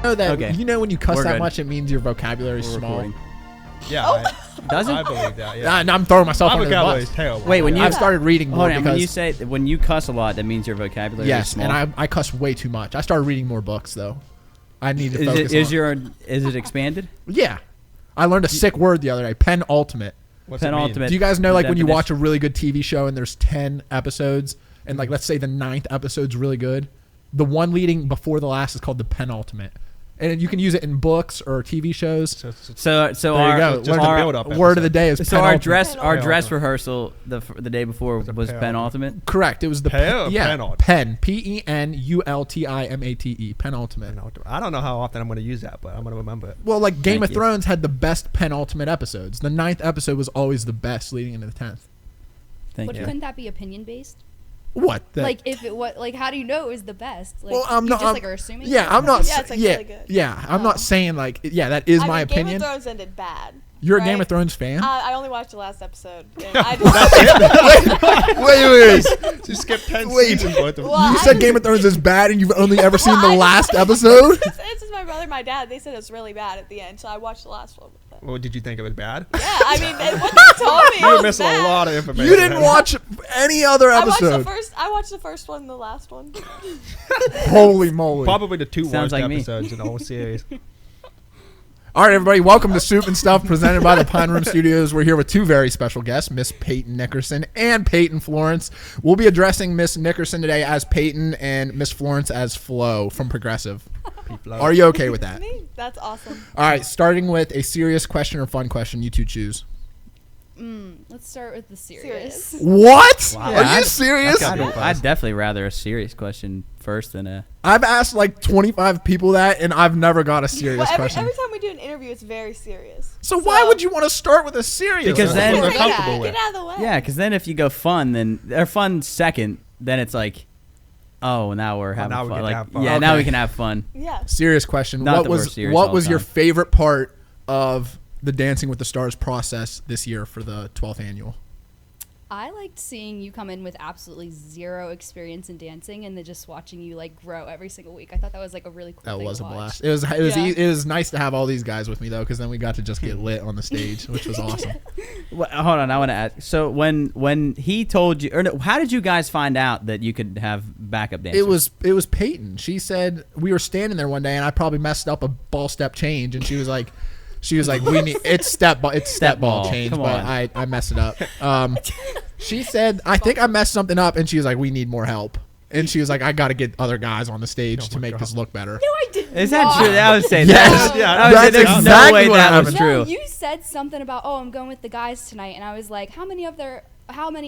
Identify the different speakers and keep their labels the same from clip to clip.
Speaker 1: know that
Speaker 2: Okay.
Speaker 1: you know when you cuss
Speaker 2: We're
Speaker 1: that
Speaker 2: good.
Speaker 1: much, it means your vocabulary is
Speaker 2: We're
Speaker 1: small.
Speaker 2: recording.
Speaker 3: Yeah.
Speaker 2: Does it?
Speaker 3: I believe that. Yeah.
Speaker 1: I'm throwing myself
Speaker 3: My
Speaker 1: under the
Speaker 3: vocabulary is
Speaker 1: bus.
Speaker 3: terrible.
Speaker 2: Wait, when you-
Speaker 1: I've started reading more
Speaker 2: Hold on.
Speaker 1: because
Speaker 2: When you cuss a lot, that means your vocabulary is
Speaker 1: yes,
Speaker 2: small.
Speaker 1: and I cuss way too much. I started reading more books though. I need to
Speaker 2: is
Speaker 1: focus.
Speaker 2: is it expanded?
Speaker 1: Yeah, I learned a sick word the other day. Penultimate.
Speaker 3: What's it mean?
Speaker 2: Penultimate.
Speaker 1: Do you guys know like when you
Speaker 2: definition.
Speaker 1: watch a really good TV show and there's 10 episodes and like let's say the 9th episode's really good, the one leading before the last is called the penultimate, and you can use it in books or TV shows.
Speaker 2: So
Speaker 1: There you go.
Speaker 3: just a build-up
Speaker 1: Word of the day is
Speaker 2: So our
Speaker 1: penultimate.
Speaker 2: dress rehearsal the day before was penultimate.
Speaker 1: Correct. It was the
Speaker 3: Penultimate.
Speaker 1: pen penultimate penultimate.
Speaker 3: I don't know how often I'm going to use that, but I'm going to remember it.
Speaker 1: Well, like Game
Speaker 2: Thank
Speaker 1: of
Speaker 2: you.
Speaker 1: Thrones had the best penultimate episodes. The 9th episode was always the best leading into the 10th.
Speaker 2: Thank
Speaker 4: But
Speaker 2: you.
Speaker 4: couldn't that be opinion based?
Speaker 1: What?
Speaker 4: Like if it was like, how do you know it was the best? Like,
Speaker 1: well, I'm
Speaker 4: you
Speaker 1: not.
Speaker 4: just
Speaker 1: I'm,
Speaker 4: like are assuming.
Speaker 1: yeah, I'm not.
Speaker 5: Yeah, it's, like,
Speaker 1: yeah,
Speaker 5: really good.
Speaker 1: yeah. I'm
Speaker 4: Oh.
Speaker 1: not saying like. Yeah, that is
Speaker 5: I
Speaker 1: my
Speaker 5: mean,
Speaker 1: opinion.
Speaker 5: Game of Thrones ended bad.
Speaker 1: You're a
Speaker 5: right?
Speaker 1: Game of Thrones fan.
Speaker 5: I only watched the last episode. And I just,
Speaker 1: wait.
Speaker 3: Just skip 10
Speaker 1: Wait.
Speaker 3: seasons worth of
Speaker 5: Well,
Speaker 1: You
Speaker 5: I
Speaker 1: said
Speaker 5: just-
Speaker 1: Game of Thrones is bad, and you've only ever seen
Speaker 5: Well,
Speaker 1: the
Speaker 5: I-
Speaker 1: last episode.
Speaker 5: it's just my brother and my dad. They said it was really bad at the end, so I watched the last one with them.
Speaker 3: Well, did you think it was bad?
Speaker 5: Yeah, I mean, what they told me, it
Speaker 3: You're
Speaker 5: was
Speaker 3: missing
Speaker 5: bad.
Speaker 3: a lot of information.
Speaker 1: You didn't watch any other
Speaker 5: I watched
Speaker 1: episode.
Speaker 5: I watched the first one and the last one.
Speaker 1: Holy moly!
Speaker 3: Probably the two
Speaker 2: Sounds
Speaker 3: worst
Speaker 2: like me.
Speaker 3: episodes in the whole series.
Speaker 1: All right, everybody, welcome to Soup and Stuff, presented by the Pine Room Studios. We're here with two very special guests, Miss Peyton Nickerson and Peyton Florence. We'll be addressing Miss Nickerson today as Peyton and Miss Florence as Flo from Progressive. Are you okay with that?
Speaker 5: Me? That's awesome.
Speaker 1: All right, starting with a serious question or fun question, you two choose.
Speaker 4: Let's start with the serious.
Speaker 5: Serious.
Speaker 1: What?
Speaker 2: Wow.
Speaker 1: Are
Speaker 2: Yeah,
Speaker 1: you serious?
Speaker 2: I'd definitely rather a serious question first than a.
Speaker 1: I've asked like 25 people that, and I've never got a serious
Speaker 5: Well,
Speaker 1: question.
Speaker 5: every time we do an interview, it's very serious.
Speaker 1: So why would you want to start with a serious?
Speaker 2: Because
Speaker 1: one?
Speaker 2: then-
Speaker 3: What they're
Speaker 5: Get
Speaker 3: comfortable
Speaker 5: out,
Speaker 3: with.
Speaker 5: get out of the way.
Speaker 2: Yeah, because then if you go fun, or fun second, then it's like, oh, now we're having
Speaker 3: now we
Speaker 2: fun.
Speaker 3: get to
Speaker 2: Like,
Speaker 3: have fun.
Speaker 2: yeah, now
Speaker 1: Okay.
Speaker 2: we can have fun.
Speaker 5: Yeah.
Speaker 1: Serious question.
Speaker 2: Not
Speaker 1: What
Speaker 2: that we're
Speaker 1: was
Speaker 2: serious
Speaker 1: what
Speaker 2: all
Speaker 1: was
Speaker 2: the
Speaker 1: your
Speaker 2: time.
Speaker 1: favorite part of the Dancing with the Stars process this year for the 12th annual?
Speaker 4: I liked seeing you come in with absolutely zero experience in dancing and then just watching you like grow every single week. I thought that was like a really cool
Speaker 1: That
Speaker 4: thing
Speaker 1: was
Speaker 4: to
Speaker 1: a
Speaker 4: watch.
Speaker 1: blast. It was
Speaker 4: Yeah.
Speaker 1: it was nice to have all these guys with me though, because then we got to just get lit on the stage, which was awesome.
Speaker 2: Hold on, I want to ask. So when he told you, or no, how did you guys find out that you could have backup dancers?
Speaker 1: It was Peyton. She said we were standing there one day and I probably messed up a ball step change, and she was like, we need it's step ball change,
Speaker 2: Come
Speaker 1: but
Speaker 2: on.
Speaker 1: I messed it up. She said I think I messed something up, and she was like, we need more help. And she was like, I got to get other guys on the stage to make this look better.
Speaker 5: No, I did
Speaker 2: Is
Speaker 5: not.
Speaker 2: that true? I would say
Speaker 1: Yes.
Speaker 2: that.
Speaker 3: Yeah,
Speaker 2: I would say
Speaker 1: that's
Speaker 2: there's
Speaker 1: exactly
Speaker 2: no way
Speaker 1: what
Speaker 2: that was
Speaker 1: happened.
Speaker 2: true.
Speaker 4: No, you said something about, oh, I'm going with the guys tonight, and I was like, how many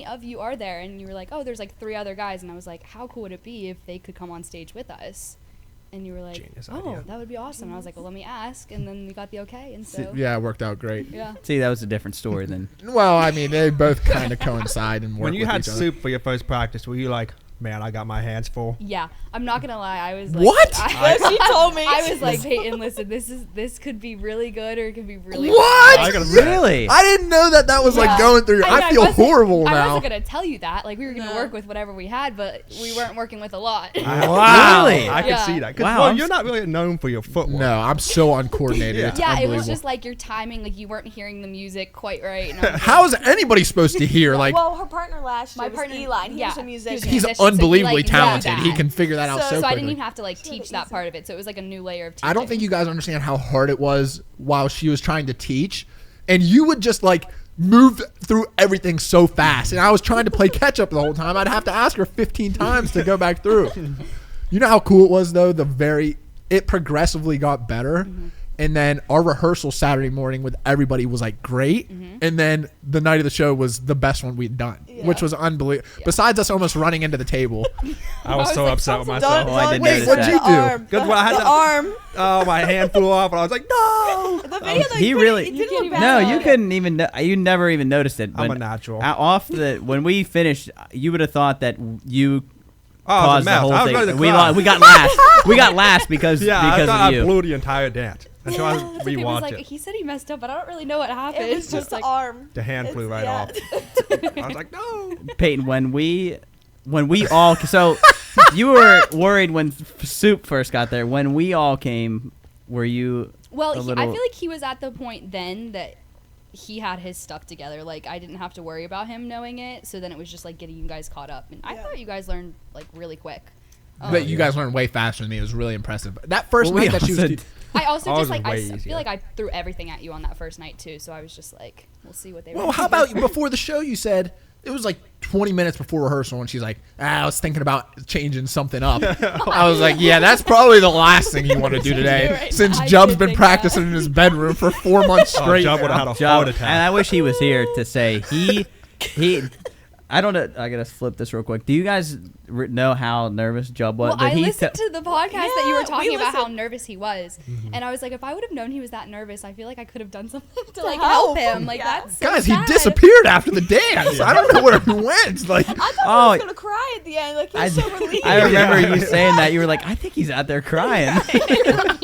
Speaker 4: of you are there? And you were like, oh, there's like 3 other guys, and I was like, how cool would it be if they could come on stage with us? And you were like,
Speaker 3: Genius
Speaker 4: oh,
Speaker 3: idea.
Speaker 4: that would be awesome. And I was like, well, let me ask, and then we got the okay, and so
Speaker 1: Yeah, it worked out great.
Speaker 4: yeah.
Speaker 2: See, that was a different story than.
Speaker 1: Well, I mean, they both kind of coincide and work
Speaker 3: When you
Speaker 1: with
Speaker 3: had
Speaker 1: each other.
Speaker 3: soup for your first practice, were you like, man, I got my hands full?
Speaker 4: Yeah, I'm not gonna lie. I was like,
Speaker 1: What?
Speaker 5: No, she told me.
Speaker 4: I was like, Peyton, listen, this could be really good or it could be really
Speaker 1: What?
Speaker 3: I gotta
Speaker 2: Really?
Speaker 1: I didn't know that was like
Speaker 4: Yeah.
Speaker 1: going through.
Speaker 4: mean,
Speaker 1: I feel
Speaker 4: wasn't-
Speaker 1: horrible
Speaker 4: I
Speaker 1: now.
Speaker 4: wasn't gonna tell you that. Like we were gonna
Speaker 5: No.
Speaker 4: work with whatever we had, but we weren't working with a lot.
Speaker 2: Wow. Really?
Speaker 3: I can
Speaker 4: Yeah.
Speaker 3: see that. 'Cause,
Speaker 2: Wow,
Speaker 3: well,
Speaker 2: I'm
Speaker 3: you're not really known for your footwork.
Speaker 1: No, I'm so uncoordinated.
Speaker 3: Yeah.
Speaker 1: It's
Speaker 4: Yeah, it
Speaker 1: unbelievable.
Speaker 4: was just like your timing, like you weren't hearing the music quite right. And I was
Speaker 1: How is anybody supposed to hear? Like,
Speaker 5: well, her partner last year
Speaker 4: My
Speaker 5: was
Speaker 4: partner-
Speaker 5: Eli, and he
Speaker 4: yeah,
Speaker 5: was a
Speaker 4: he was
Speaker 5: musician.
Speaker 4: a
Speaker 1: he's
Speaker 4: musician, so he,
Speaker 1: unbelievably
Speaker 4: like, knew
Speaker 1: talented.
Speaker 4: that.
Speaker 1: He can figure that out
Speaker 5: So-
Speaker 1: so
Speaker 4: So I
Speaker 1: quickly.
Speaker 4: didn't even have to like teach that part of it. So it was like a new layer of teaching.
Speaker 1: I don't think you guys understand how hard it was while she was trying to teach, and you would just like move through everything so fast, and I was trying to play catch up the whole time. I'd have to ask her 15 times to go back through. You know how cool it was though. It progressively got better. And then our rehearsal Saturday morning with everybody was like great. And then the night of the show was the best one we'd done, which was unbelievable. Besides us almost running into the table.
Speaker 3: I was
Speaker 4: was
Speaker 3: so
Speaker 4: like,
Speaker 3: upset with
Speaker 5: Don't,
Speaker 3: myself.
Speaker 2: I didn't
Speaker 5: wait,
Speaker 2: notice
Speaker 1: what'd
Speaker 2: that.
Speaker 1: you
Speaker 5: the
Speaker 1: do?
Speaker 5: arm.
Speaker 3: Good, well, I had
Speaker 5: the
Speaker 3: to-
Speaker 5: arm.
Speaker 3: Oh, my hand flew off, and I was like, no.
Speaker 5: The video that
Speaker 2: He
Speaker 5: you
Speaker 2: really-
Speaker 5: It
Speaker 4: You
Speaker 5: didn't
Speaker 4: can't
Speaker 5: look
Speaker 4: even-
Speaker 5: bad.
Speaker 2: No, you couldn't even. You never even noticed it.
Speaker 3: I'm
Speaker 2: but
Speaker 3: a natural.
Speaker 2: Off when we finished, you would have thought that you
Speaker 3: Oh, I was a
Speaker 2: caused the
Speaker 3: mess.
Speaker 2: whole
Speaker 3: I was
Speaker 2: thing.
Speaker 3: ready to
Speaker 2: We
Speaker 3: cry.
Speaker 2: we got last. We got last because
Speaker 3: Yeah, I
Speaker 2: because
Speaker 3: thought
Speaker 2: of
Speaker 3: I
Speaker 2: you.
Speaker 3: blew the entire dance. And so I
Speaker 4: Yeah, the people was
Speaker 3: rewatched
Speaker 4: like,
Speaker 3: it.
Speaker 4: he said he messed up, but I don't really know what happened.
Speaker 5: It was just
Speaker 4: like,
Speaker 5: the arm.
Speaker 3: The hand flew right
Speaker 5: yeah.
Speaker 3: off. I was like, no.
Speaker 2: Peyton, when we all so you were worried when Soup first got there. When we all came were you?
Speaker 4: Well,
Speaker 2: a
Speaker 4: I
Speaker 2: little-
Speaker 4: feel like he was at the point then that he had his stuff together. Like, I didn't have to worry about him knowing it. So then it was just like getting you guys caught up. And I thought you guys learned like really quick.
Speaker 1: But you guys learned way faster than me. It was really impressive. That first
Speaker 2: Well, we
Speaker 1: night that she was.
Speaker 2: also-
Speaker 4: I also
Speaker 3: Ours
Speaker 4: just like
Speaker 3: was way
Speaker 4: I feel
Speaker 3: easier.
Speaker 4: like I threw everything at you on that first night too. So I was just like, we'll see what they.
Speaker 1: Well, how about before the show? You said it was like 20 minutes before rehearsal, and she's like, I was thinking about changing something up. I was like, yeah, that's probably the last thing you want to do today,
Speaker 5: Right.
Speaker 1: since
Speaker 4: I
Speaker 1: Jub's
Speaker 4: did
Speaker 1: been
Speaker 4: think
Speaker 1: practicing in his bedroom for 4 months
Speaker 3: Oh,
Speaker 1: straight.
Speaker 3: Job would
Speaker 1: now.
Speaker 3: have had a
Speaker 2: Job,
Speaker 3: heart
Speaker 2: and
Speaker 3: attack.
Speaker 2: I wish he was here to say he. I don't know. I gotta flip this real quick. Do you guys know how nervous Job was?
Speaker 4: Well,
Speaker 2: Did
Speaker 4: I
Speaker 2: he
Speaker 4: listened to the podcast that you
Speaker 5: Yeah,
Speaker 4: were
Speaker 5: we
Speaker 4: talking about how
Speaker 5: listened.
Speaker 4: nervous he was, and I was like, if I would have known he was that nervous, I feel like I could have done something to like
Speaker 5: help.
Speaker 4: help him. Like
Speaker 5: Yeah.
Speaker 4: that's so
Speaker 1: Guys,
Speaker 4: sad.
Speaker 1: he disappeared after the dance. I don't know where he went. Like,
Speaker 5: I thought
Speaker 2: Oh,
Speaker 5: he was gonna cry at the end. Like he was so relieved.
Speaker 2: I remember
Speaker 3: Yeah.
Speaker 2: you saying that. You were like, I think he's out there crying.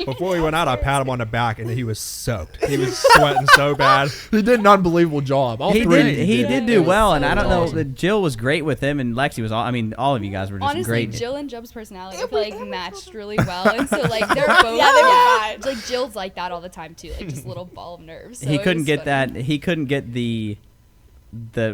Speaker 3: Before we went out, I patted him on the back, and he was soaked. He was sweating so bad.
Speaker 1: he did an unbelievable job. All
Speaker 2: He
Speaker 1: three.
Speaker 2: did. He did
Speaker 4: It
Speaker 2: do
Speaker 4: was
Speaker 2: well,
Speaker 4: so
Speaker 2: and I don't know.
Speaker 4: awesome.
Speaker 2: That Jill was great with him, and Lexi was all. I mean, all of you guys were just
Speaker 4: Honestly,
Speaker 2: great.
Speaker 4: Jill and Jub's personality I feel like matched really well, and so like they're both
Speaker 5: Yeah, they were fine.
Speaker 4: Like Jill's like that all the time too, like just a little ball of nerves. So
Speaker 2: He
Speaker 4: it
Speaker 2: couldn't
Speaker 4: was
Speaker 2: get
Speaker 4: funny.
Speaker 2: that. He couldn't get the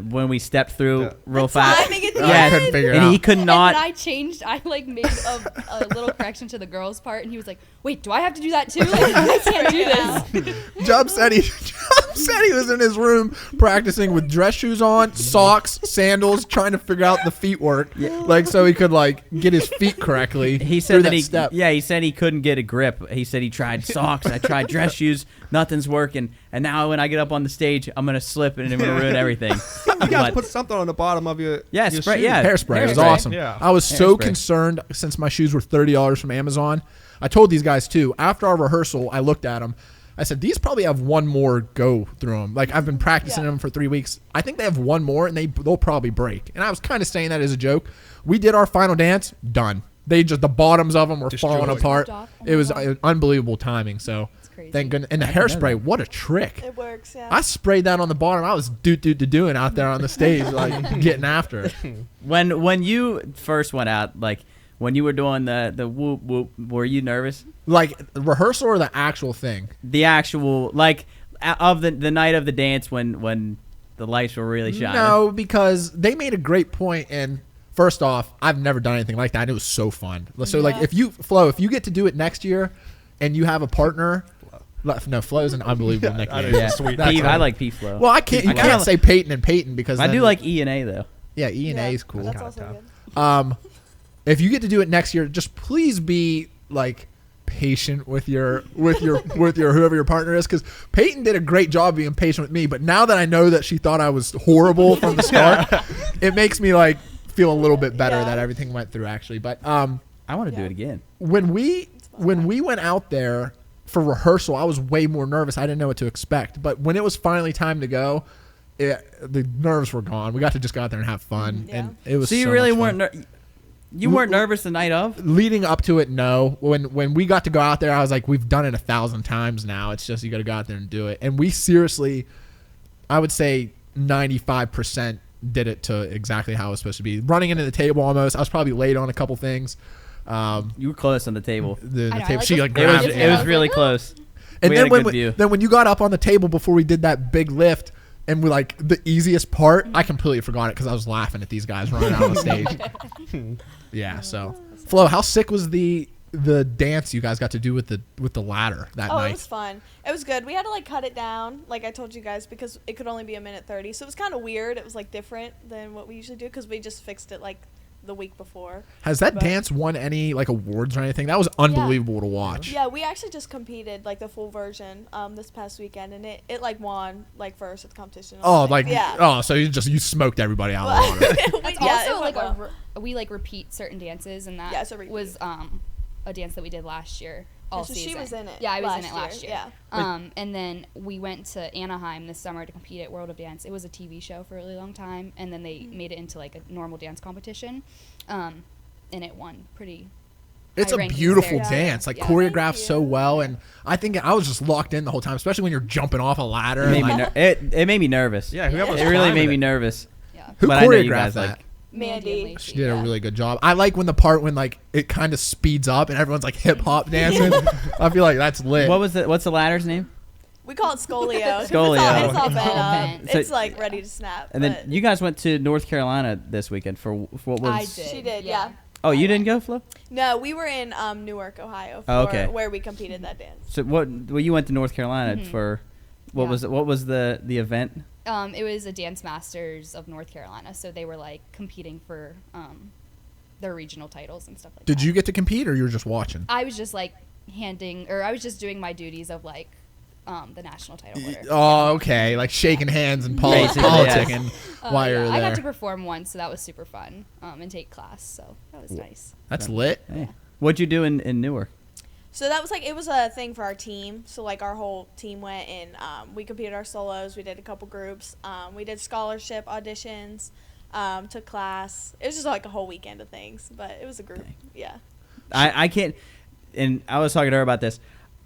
Speaker 2: when we stepped through
Speaker 3: Yeah.
Speaker 2: real
Speaker 5: The
Speaker 2: fast.
Speaker 5: timing at the
Speaker 1: I
Speaker 2: Yeah,
Speaker 1: couldn't figure it
Speaker 2: and
Speaker 1: out.
Speaker 2: he could
Speaker 4: And
Speaker 2: not.
Speaker 4: then I changed. I like made a little correction to the girls' part, and he was like, "Wait, do I have to do that too? Like, I can't do this."
Speaker 1: Jub said he was in his room practicing with dress shoes on, socks, sandals, trying to figure out the feet work, like so he could like get his feet correctly.
Speaker 2: He
Speaker 1: through
Speaker 2: said that he.
Speaker 1: step.
Speaker 2: Yeah, he said he couldn't get a grip. He said he tried socks. I tried dress shoes. Nothing's working. And now when I get up on the stage, I'm gonna slip and I'm gonna ruin everything.
Speaker 3: You guys
Speaker 2: But-
Speaker 3: put something on the bottom of your
Speaker 2: Yeah,
Speaker 3: your
Speaker 2: spray-
Speaker 3: shoe.
Speaker 2: yeah.
Speaker 1: Hairspray. It was
Speaker 2: Hairspray.
Speaker 1: awesome.
Speaker 3: Yeah.
Speaker 1: I was so
Speaker 2: Hairspray.
Speaker 1: concerned since my shoes were $30 from Amazon. I told these guys too. After our rehearsal, I looked at them. I said, these probably have one more go through them. Like, I've been practicing them for 3 weeks. I think they have one more, and they'll probably break. And I was kind of saying that as a joke. We did our final dance. Done. The bottoms of them were falling
Speaker 3: Destroyed.
Speaker 1: apart.
Speaker 4: Ripped off. Oh
Speaker 1: It
Speaker 4: my
Speaker 1: was
Speaker 4: God.
Speaker 1: unbelievable timing. So,
Speaker 4: It's crazy.
Speaker 1: thank goodness. And the
Speaker 2: I didn't know
Speaker 1: hairspray,
Speaker 2: that.
Speaker 1: what a trick.
Speaker 5: It works. Yeah.
Speaker 1: I sprayed that on the bottom. I was doing out there on the stage, like getting after it.
Speaker 2: When you first went out, like when you were doing the whoop whoop, were you nervous?
Speaker 1: Like rehearsal or the actual thing?
Speaker 2: The actual like of the night of the dance when the lights were really shining.
Speaker 1: No, because they made a great point. And first off, I've never done anything like that. And it was so fun. So like,
Speaker 5: Yeah.
Speaker 3: Yeah,
Speaker 1: nickname.
Speaker 3: I know.
Speaker 2: Yeah,
Speaker 3: Sweet.
Speaker 2: P,
Speaker 3: That's
Speaker 2: I
Speaker 3: right.
Speaker 2: like P Flow.
Speaker 1: Well, I can't. You
Speaker 2: I
Speaker 1: can't
Speaker 2: kinda-
Speaker 1: say Peyton and Peyton because
Speaker 2: I
Speaker 1: then,
Speaker 2: do like E and A though.
Speaker 1: Yeah, E and A
Speaker 5: Yeah,
Speaker 1: is cool.
Speaker 5: That's
Speaker 3: Kinda
Speaker 5: also
Speaker 3: tough.
Speaker 5: good.
Speaker 1: If you get to do it next year, just please be like patient with your whoever your partner is, because Peyton did a great job being patient with me, but now that I know that she thought I was horrible from the start, it makes me like feel a little bit better
Speaker 5: Yeah.
Speaker 1: that everything went through actually. But
Speaker 2: I want to do
Speaker 5: Yeah.
Speaker 2: it again.
Speaker 1: when we went out there for rehearsal, I was way more nervous. I didn't know what to expect, but when it was finally time to go, the nerves were gone. We got to just go out there and have fun,
Speaker 5: Yeah.
Speaker 1: and it was
Speaker 2: So you
Speaker 1: so
Speaker 2: really
Speaker 1: much
Speaker 2: weren't
Speaker 1: fun.
Speaker 2: you weren't nervous the night of?
Speaker 1: Leading up to it, no. When we got to go out there, I was like, we've done it 1,000 times now. It's just you got to go out there and do it. And we seriously, I would say 95% did it to exactly how it was supposed to be. Running into the table almost. I was probably late on a couple things.
Speaker 2: You were close on the table.
Speaker 1: The
Speaker 4: I know, I
Speaker 1: table,
Speaker 4: like
Speaker 1: she
Speaker 4: the-
Speaker 1: like
Speaker 2: It was
Speaker 1: grabbed
Speaker 4: Yeah.
Speaker 1: it.
Speaker 2: it was
Speaker 4: Yeah.
Speaker 2: really close.
Speaker 1: And
Speaker 2: we
Speaker 1: then
Speaker 2: had a good view.
Speaker 1: when you got up on the table before we did that big lift, and we like the easiest part, I completely forgot it because I was laughing at these guys running out on the stage. Yeah. So, Flo, how sick was the dance you guys got to do with the ladder that
Speaker 5: Oh,
Speaker 1: night?
Speaker 5: it was fun. It was good. We had to like cut it down, like I told you guys, because it could only be 1:30. So it was kind of weird. It was like different than what we usually do because we just fixed it like the week before.
Speaker 1: Has that
Speaker 5: But-
Speaker 1: dance won any like awards or anything? That was unbelievable to watch.
Speaker 5: Yeah, we actually just competed like the full version this past weekend, and it like won like first at the competition.
Speaker 1: Oh, like
Speaker 5: yeah.
Speaker 1: so you smoked everybody out of the water.
Speaker 4: That's
Speaker 5: Yeah,
Speaker 4: also
Speaker 5: it
Speaker 4: like
Speaker 5: went well.
Speaker 4: we like repeat certain dances, and that
Speaker 5: Yeah, it's a repeat.
Speaker 4: was a dance that we did last year. All
Speaker 5: so
Speaker 4: season.
Speaker 5: she was in it.
Speaker 4: Yeah, I was in it last year.
Speaker 5: Yeah.
Speaker 4: And then we went to Anaheim this summer to compete at World of Dance. It was a TV show for a really long time, and then they made it into like a normal dance competition, and it won pretty.
Speaker 1: It's a
Speaker 4: high rankings
Speaker 1: beautiful
Speaker 4: there.
Speaker 1: dance, like
Speaker 4: Yeah.
Speaker 1: choreographed
Speaker 5: Thank
Speaker 1: so
Speaker 5: you.
Speaker 1: well, and I think I was just locked in the whole time, especially when you're jumping off a ladder.
Speaker 2: It made me
Speaker 1: like-
Speaker 2: it made me nervous.
Speaker 3: Yeah, whoever was
Speaker 2: It really
Speaker 3: climbing
Speaker 2: made me
Speaker 3: it.
Speaker 2: nervous.
Speaker 4: Yeah.
Speaker 1: Who
Speaker 2: But I know you
Speaker 1: choreographed
Speaker 2: guys
Speaker 1: that?
Speaker 2: like-
Speaker 5: Mandy.
Speaker 4: and Lacey,
Speaker 1: She did a
Speaker 4: yeah.
Speaker 1: really good job. I like when the part when like it kind of speeds up and everyone's like hip hop dancing. I feel like that's lit.
Speaker 2: What's the ladder's name?
Speaker 5: We call it scolio. 'Cause
Speaker 2: Scolio.
Speaker 5: It's all
Speaker 4: It's
Speaker 5: bent
Speaker 4: all
Speaker 5: up.
Speaker 4: bent.
Speaker 2: So-
Speaker 5: It's like ready to snap.
Speaker 2: And then
Speaker 5: but
Speaker 2: you guys went to North Carolina this weekend for what was?
Speaker 4: I did.
Speaker 5: She did, yeah.
Speaker 2: Oh, you didn't go, Flo?
Speaker 5: No, we were in Newark, Ohio, for
Speaker 2: Oh, okay.
Speaker 5: where we competed that dance.
Speaker 2: So what? Well, you went to North Carolina for what
Speaker 4: Yeah.
Speaker 2: was the event?
Speaker 4: It was a Dance Masters of North Carolina, so they were like competing for their regional titles and stuff like that.
Speaker 1: Did you get to compete or you were just watching?
Speaker 4: I was just like I was just doing my duties of like the national title holder.
Speaker 1: Oh, okay. Like shaking hands and
Speaker 2: Basically,
Speaker 1: politicking while
Speaker 4: Yeah,
Speaker 1: you're
Speaker 4: I
Speaker 1: there.
Speaker 4: got to perform once, so that was super fun, and take class, so that was nice.
Speaker 1: That's lit.
Speaker 2: Hey. What'd you do in Newark?
Speaker 5: So that was like, it was a thing for our team. So like our whole team went and we competed our solos. We did a couple groups. We did scholarship auditions, took class. It was just like a whole weekend of things, but it was a group.
Speaker 2: Dang.
Speaker 5: Yeah.
Speaker 2: I can't. And I was talking to her about this.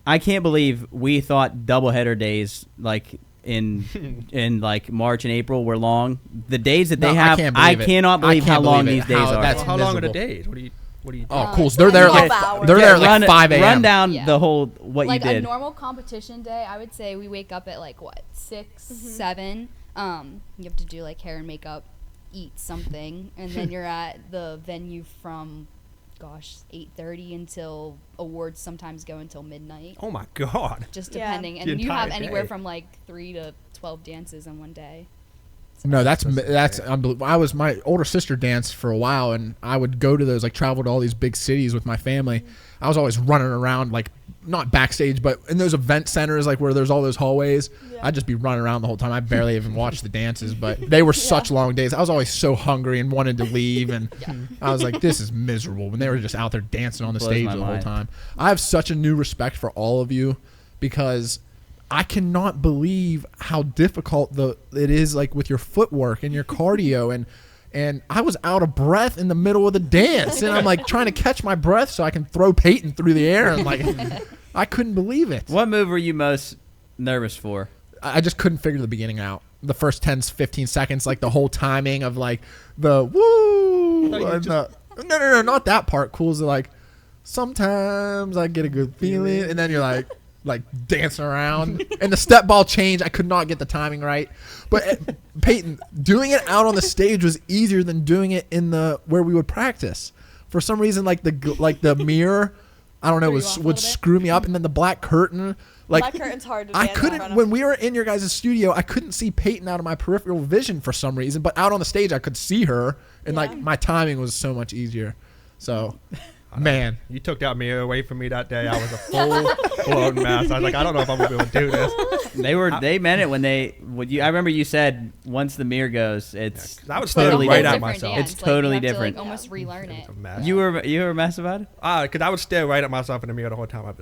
Speaker 2: I can't believe we thought doubleheader days like in like March and April were long. The days that they
Speaker 1: No,
Speaker 2: have, I
Speaker 1: believe it.
Speaker 2: cannot believe how
Speaker 1: can't
Speaker 2: long
Speaker 1: believe
Speaker 2: these
Speaker 1: it.
Speaker 2: days
Speaker 1: How-
Speaker 2: are.
Speaker 1: that's
Speaker 3: How long are the
Speaker 1: miserable.
Speaker 3: days? What do you?
Speaker 1: Oh,
Speaker 4: Uh,
Speaker 1: cool.
Speaker 4: it's
Speaker 1: So they're there
Speaker 5: like
Speaker 1: like
Speaker 5: 12 hours.
Speaker 1: they're there like
Speaker 2: run,
Speaker 1: 5 a.m.
Speaker 2: Run down
Speaker 4: Yeah.
Speaker 2: the whole what
Speaker 4: Like
Speaker 2: you
Speaker 4: a
Speaker 2: did.
Speaker 4: normal competition day, I would say we wake up at like what 6, 7. You have to do like hair and makeup, eat something, and then you're at the venue from 8:30 until awards sometimes go until midnight,
Speaker 3: Oh my God.
Speaker 4: just
Speaker 5: Yeah.
Speaker 4: depending.
Speaker 3: The
Speaker 4: And you have
Speaker 3: entire
Speaker 4: anywhere
Speaker 3: day.
Speaker 4: from like 3 to 12 dances in one day.
Speaker 1: No, that's unbelievable. My older sister danced for a while, and I would go to those, like travel to all these big cities with my family. I was always running around, like not backstage, but in those event centers, like where there's all those hallways.
Speaker 5: Yeah.
Speaker 1: I'd just be running around the whole time. I barely even watched the dances, but they were such long days. I was always so hungry and wanted to leave, and I was like, this is miserable when they were just out there dancing on the
Speaker 2: Blows
Speaker 1: stage
Speaker 2: my
Speaker 1: the whole
Speaker 2: mind.
Speaker 1: time. I have such a new respect for all of you because I cannot believe how difficult it is, like with your footwork and your cardio, and I was out of breath in the middle of the dance, and I'm like trying to catch my breath so I can throw Peyton through the air, and like I couldn't believe it.
Speaker 2: What move were you most nervous for?
Speaker 1: I just couldn't figure the beginning out. The first 10, 15 seconds, like the whole timing of like the woo. And no, not that part. Cool is like sometimes I get a good feeling, and then you're like dancing around, and the step ball change. I could not get the timing right, but Peyton, doing it out on the stage was easier than doing it in the where we would practice. For some reason, like the mirror, I don't know,
Speaker 4: Threw you off a
Speaker 1: would
Speaker 4: little bit?
Speaker 1: screw me up, and then the black curtain. Like
Speaker 5: Black curtain's hard to
Speaker 1: I
Speaker 5: dance in front
Speaker 1: couldn't
Speaker 5: of.
Speaker 1: when we were in your guys' studio. I couldn't see Peyton out of my peripheral vision for some reason, but out on the stage I could see her, and like my timing was so much easier. So, man,
Speaker 3: You took that mirror away from me that day. I was a full-blown mess. I was like, I don't know if I'm gonna be able to do this.
Speaker 2: They meant it when I remember you said once the mirror goes, it's
Speaker 3: I was
Speaker 2: totally
Speaker 3: staring right
Speaker 2: different.
Speaker 3: at myself.
Speaker 2: It's totally
Speaker 4: you have
Speaker 2: different.
Speaker 4: To, like, almost relearn it.
Speaker 3: It's a mess.
Speaker 2: You were a mess about it?
Speaker 3: Because I would stare right at myself in the mirror the whole time.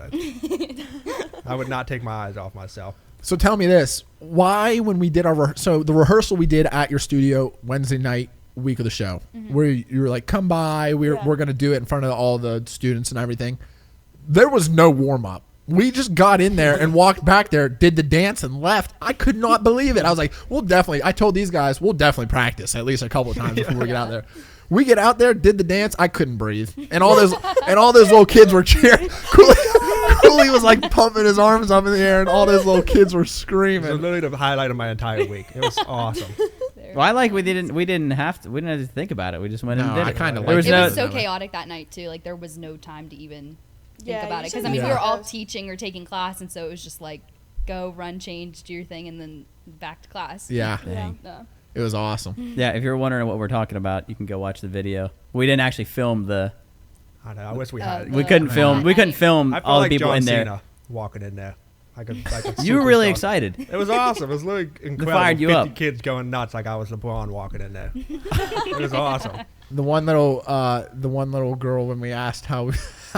Speaker 3: I would not take my eyes off myself.
Speaker 1: so tell me this: why, when we did the rehearsal we did at your studio Wednesday night, week of the show, where you were like, "Come by, we're gonna do it in front of all the students and everything." There was no warm up. We just got in there and walked back there, did the dance, and left. I could not believe it. I was like, I told these guys, we'll definitely practice at least a couple of times before we get out there. We get out there, did the dance. I couldn't breathe, and all those little kids were cheering. Cooley was like pumping his arms up in the air, and all those little kids were
Speaker 3: It was
Speaker 1: screaming.
Speaker 3: literally the highlight of my entire week. It was awesome.
Speaker 2: Well, I like we didn't have to think about it. We just went
Speaker 1: No,
Speaker 2: and did
Speaker 1: I
Speaker 2: it.
Speaker 1: kinda
Speaker 2: There
Speaker 1: like
Speaker 2: was
Speaker 4: It
Speaker 2: no
Speaker 4: was so chaotic that night too. Like there was no time to even think
Speaker 5: Yeah,
Speaker 4: about
Speaker 5: you
Speaker 4: it because
Speaker 5: should
Speaker 4: I mean
Speaker 1: do
Speaker 4: we were
Speaker 5: that.
Speaker 4: all teaching or taking class, and so it was just like go, run, change, do your thing, and then back to class.
Speaker 1: Yeah,
Speaker 2: Dang.
Speaker 1: it was awesome.
Speaker 2: Yeah, if you're wondering what we're talking about, you can go watch the video. We didn't actually film the.
Speaker 3: I know. I wish we had.
Speaker 2: We
Speaker 4: The-
Speaker 2: couldn't film. We couldn't
Speaker 4: night.
Speaker 2: film
Speaker 3: I felt
Speaker 2: all
Speaker 3: like
Speaker 2: the people
Speaker 3: John
Speaker 2: in there.
Speaker 3: Cena walking in there. Like a
Speaker 2: You were really
Speaker 3: superstar.
Speaker 2: excited.
Speaker 3: It was awesome. It was literally incredible.
Speaker 2: fired you
Speaker 3: 50
Speaker 2: up.
Speaker 3: kids going nuts like I was LeBron walking in there. It was awesome.
Speaker 1: The one little girl, when we asked how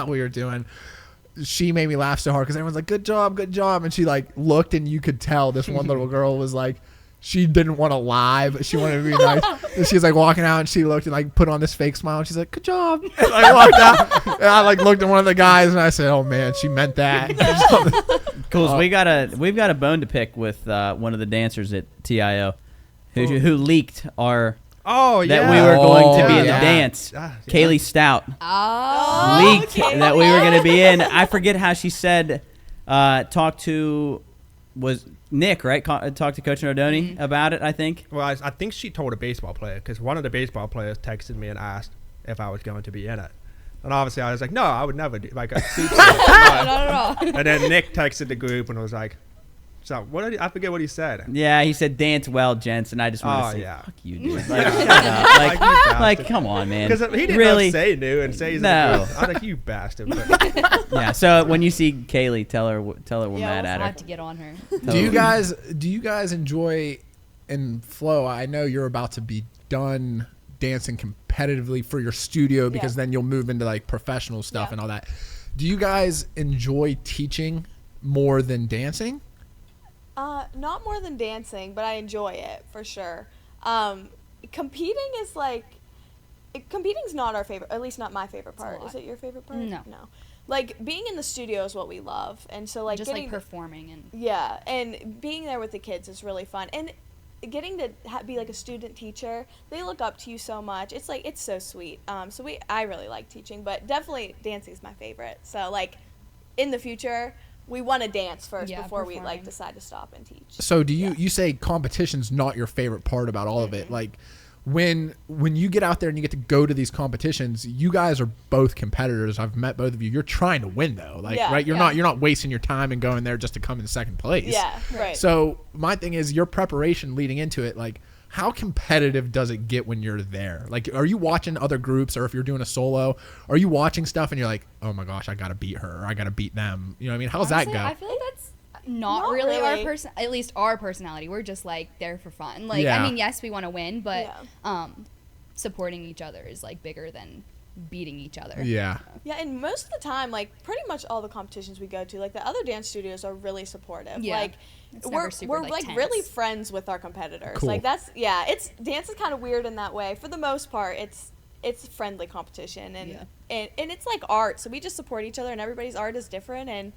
Speaker 1: we were doing, she made me laugh so hard because everyone's like, good job, and she like looked, and you could tell this one little girl was like, she didn't want to lie, but she wanted to be nice. And she was like walking out, and she looked and like put on this fake smile, and she's like, good job, and I walked out, and I like looked at one of the guys, and I said, oh man, she meant that.
Speaker 2: Cool. We've got a bone to pick with one of the dancers at TIO, who leaked our
Speaker 3: Oh, yeah.
Speaker 2: that we were going to be in the
Speaker 1: yeah.
Speaker 2: dance.
Speaker 3: Yeah.
Speaker 2: Kaylee Stout
Speaker 4: Oh,
Speaker 2: leaked
Speaker 5: okay.
Speaker 2: that we were going to be in. I forget how she said, was Nick, right? Talked to Coach Nardoni about it, I think.
Speaker 3: Well, I think she told a baseball player because one of the baseball players texted me and asked if I was going to be in it. And obviously, I was like, no, I would never do like a suit.
Speaker 4: not at all.
Speaker 3: And then Nick texted the group and was like, so what did I forget what he said.
Speaker 2: Yeah, he said dance well, gents, and I just want
Speaker 3: Oh,
Speaker 2: to say,
Speaker 3: yeah.
Speaker 2: fuck you, dude. Like, shut up.
Speaker 3: Like, you bastard.
Speaker 2: like, come on, man.
Speaker 3: Because he didn't
Speaker 2: really
Speaker 3: say no and say he's
Speaker 2: No.
Speaker 3: in the group. I was like, you bastard. But
Speaker 2: Yeah. So when you see Kaylee, tell her we're
Speaker 5: Yeah,
Speaker 2: mad
Speaker 4: I
Speaker 2: at her.
Speaker 4: have to get on her.
Speaker 1: Do you guys enjoy in Flo? I know you're about to be done dancing competitively for your studio because then you'll move into like professional stuff
Speaker 5: Yeah.
Speaker 1: and all that. Do you guys enjoy teaching more than dancing?
Speaker 5: Not more than dancing, but I enjoy it for sure. Competing is like, competing's not our favorite, at least not my favorite part.
Speaker 4: lot.
Speaker 5: Is it your favorite part?
Speaker 4: No.
Speaker 5: Like being in the studio is what we love, and so like
Speaker 4: Just
Speaker 5: getting
Speaker 4: like performing and
Speaker 5: yeah, and being there with the kids is really fun, and getting to be like a student teacher, they look up to you so much. It's like it's so sweet. So I really like teaching, but definitely dancing is my favorite. So like in the future, we want to dance first
Speaker 4: Yeah,
Speaker 5: before we like
Speaker 4: performing.
Speaker 5: decide to stop and teach.
Speaker 1: So do you say competition's not your favorite part about all of it? Like when you get out there and you get to go to these competitions, you guys are both competitors. I've met both of you. You're trying to win though. Like
Speaker 5: Yeah.
Speaker 1: right? You're
Speaker 4: Yeah.
Speaker 1: not wasting your time and going there just to come in second place.
Speaker 5: Yeah, right.
Speaker 1: So my thing is your preparation leading into it, like how competitive does it get when you're there? Like, are you watching other groups, or if you're doing a solo, are you watching stuff and you're like, oh my gosh, I got to beat her, or I got to beat them? You know what I mean? How's
Speaker 4: honestly,
Speaker 1: that go?
Speaker 4: I feel like that's not
Speaker 5: Not
Speaker 4: really
Speaker 5: really.
Speaker 4: at least our personality. We're just like there for fun. Like
Speaker 1: Yeah.
Speaker 4: I mean, yes, we want to win, but
Speaker 5: Yeah.
Speaker 4: supporting each other is like bigger than beating each other.
Speaker 1: Yeah.
Speaker 5: Yeah, and most of the time, like pretty much all the competitions we go to, like the other dance studios are really supportive.
Speaker 4: Yeah.
Speaker 5: Like
Speaker 4: It's never
Speaker 5: we're
Speaker 4: super,
Speaker 5: like
Speaker 4: tense.
Speaker 5: really friends with our competitors.
Speaker 1: Cool.
Speaker 5: Like that's it's dance is kind of weird in that way. For the most part, it's friendly competition and
Speaker 4: Yeah.
Speaker 5: and it's like art. So we just support each other, and everybody's art is different, and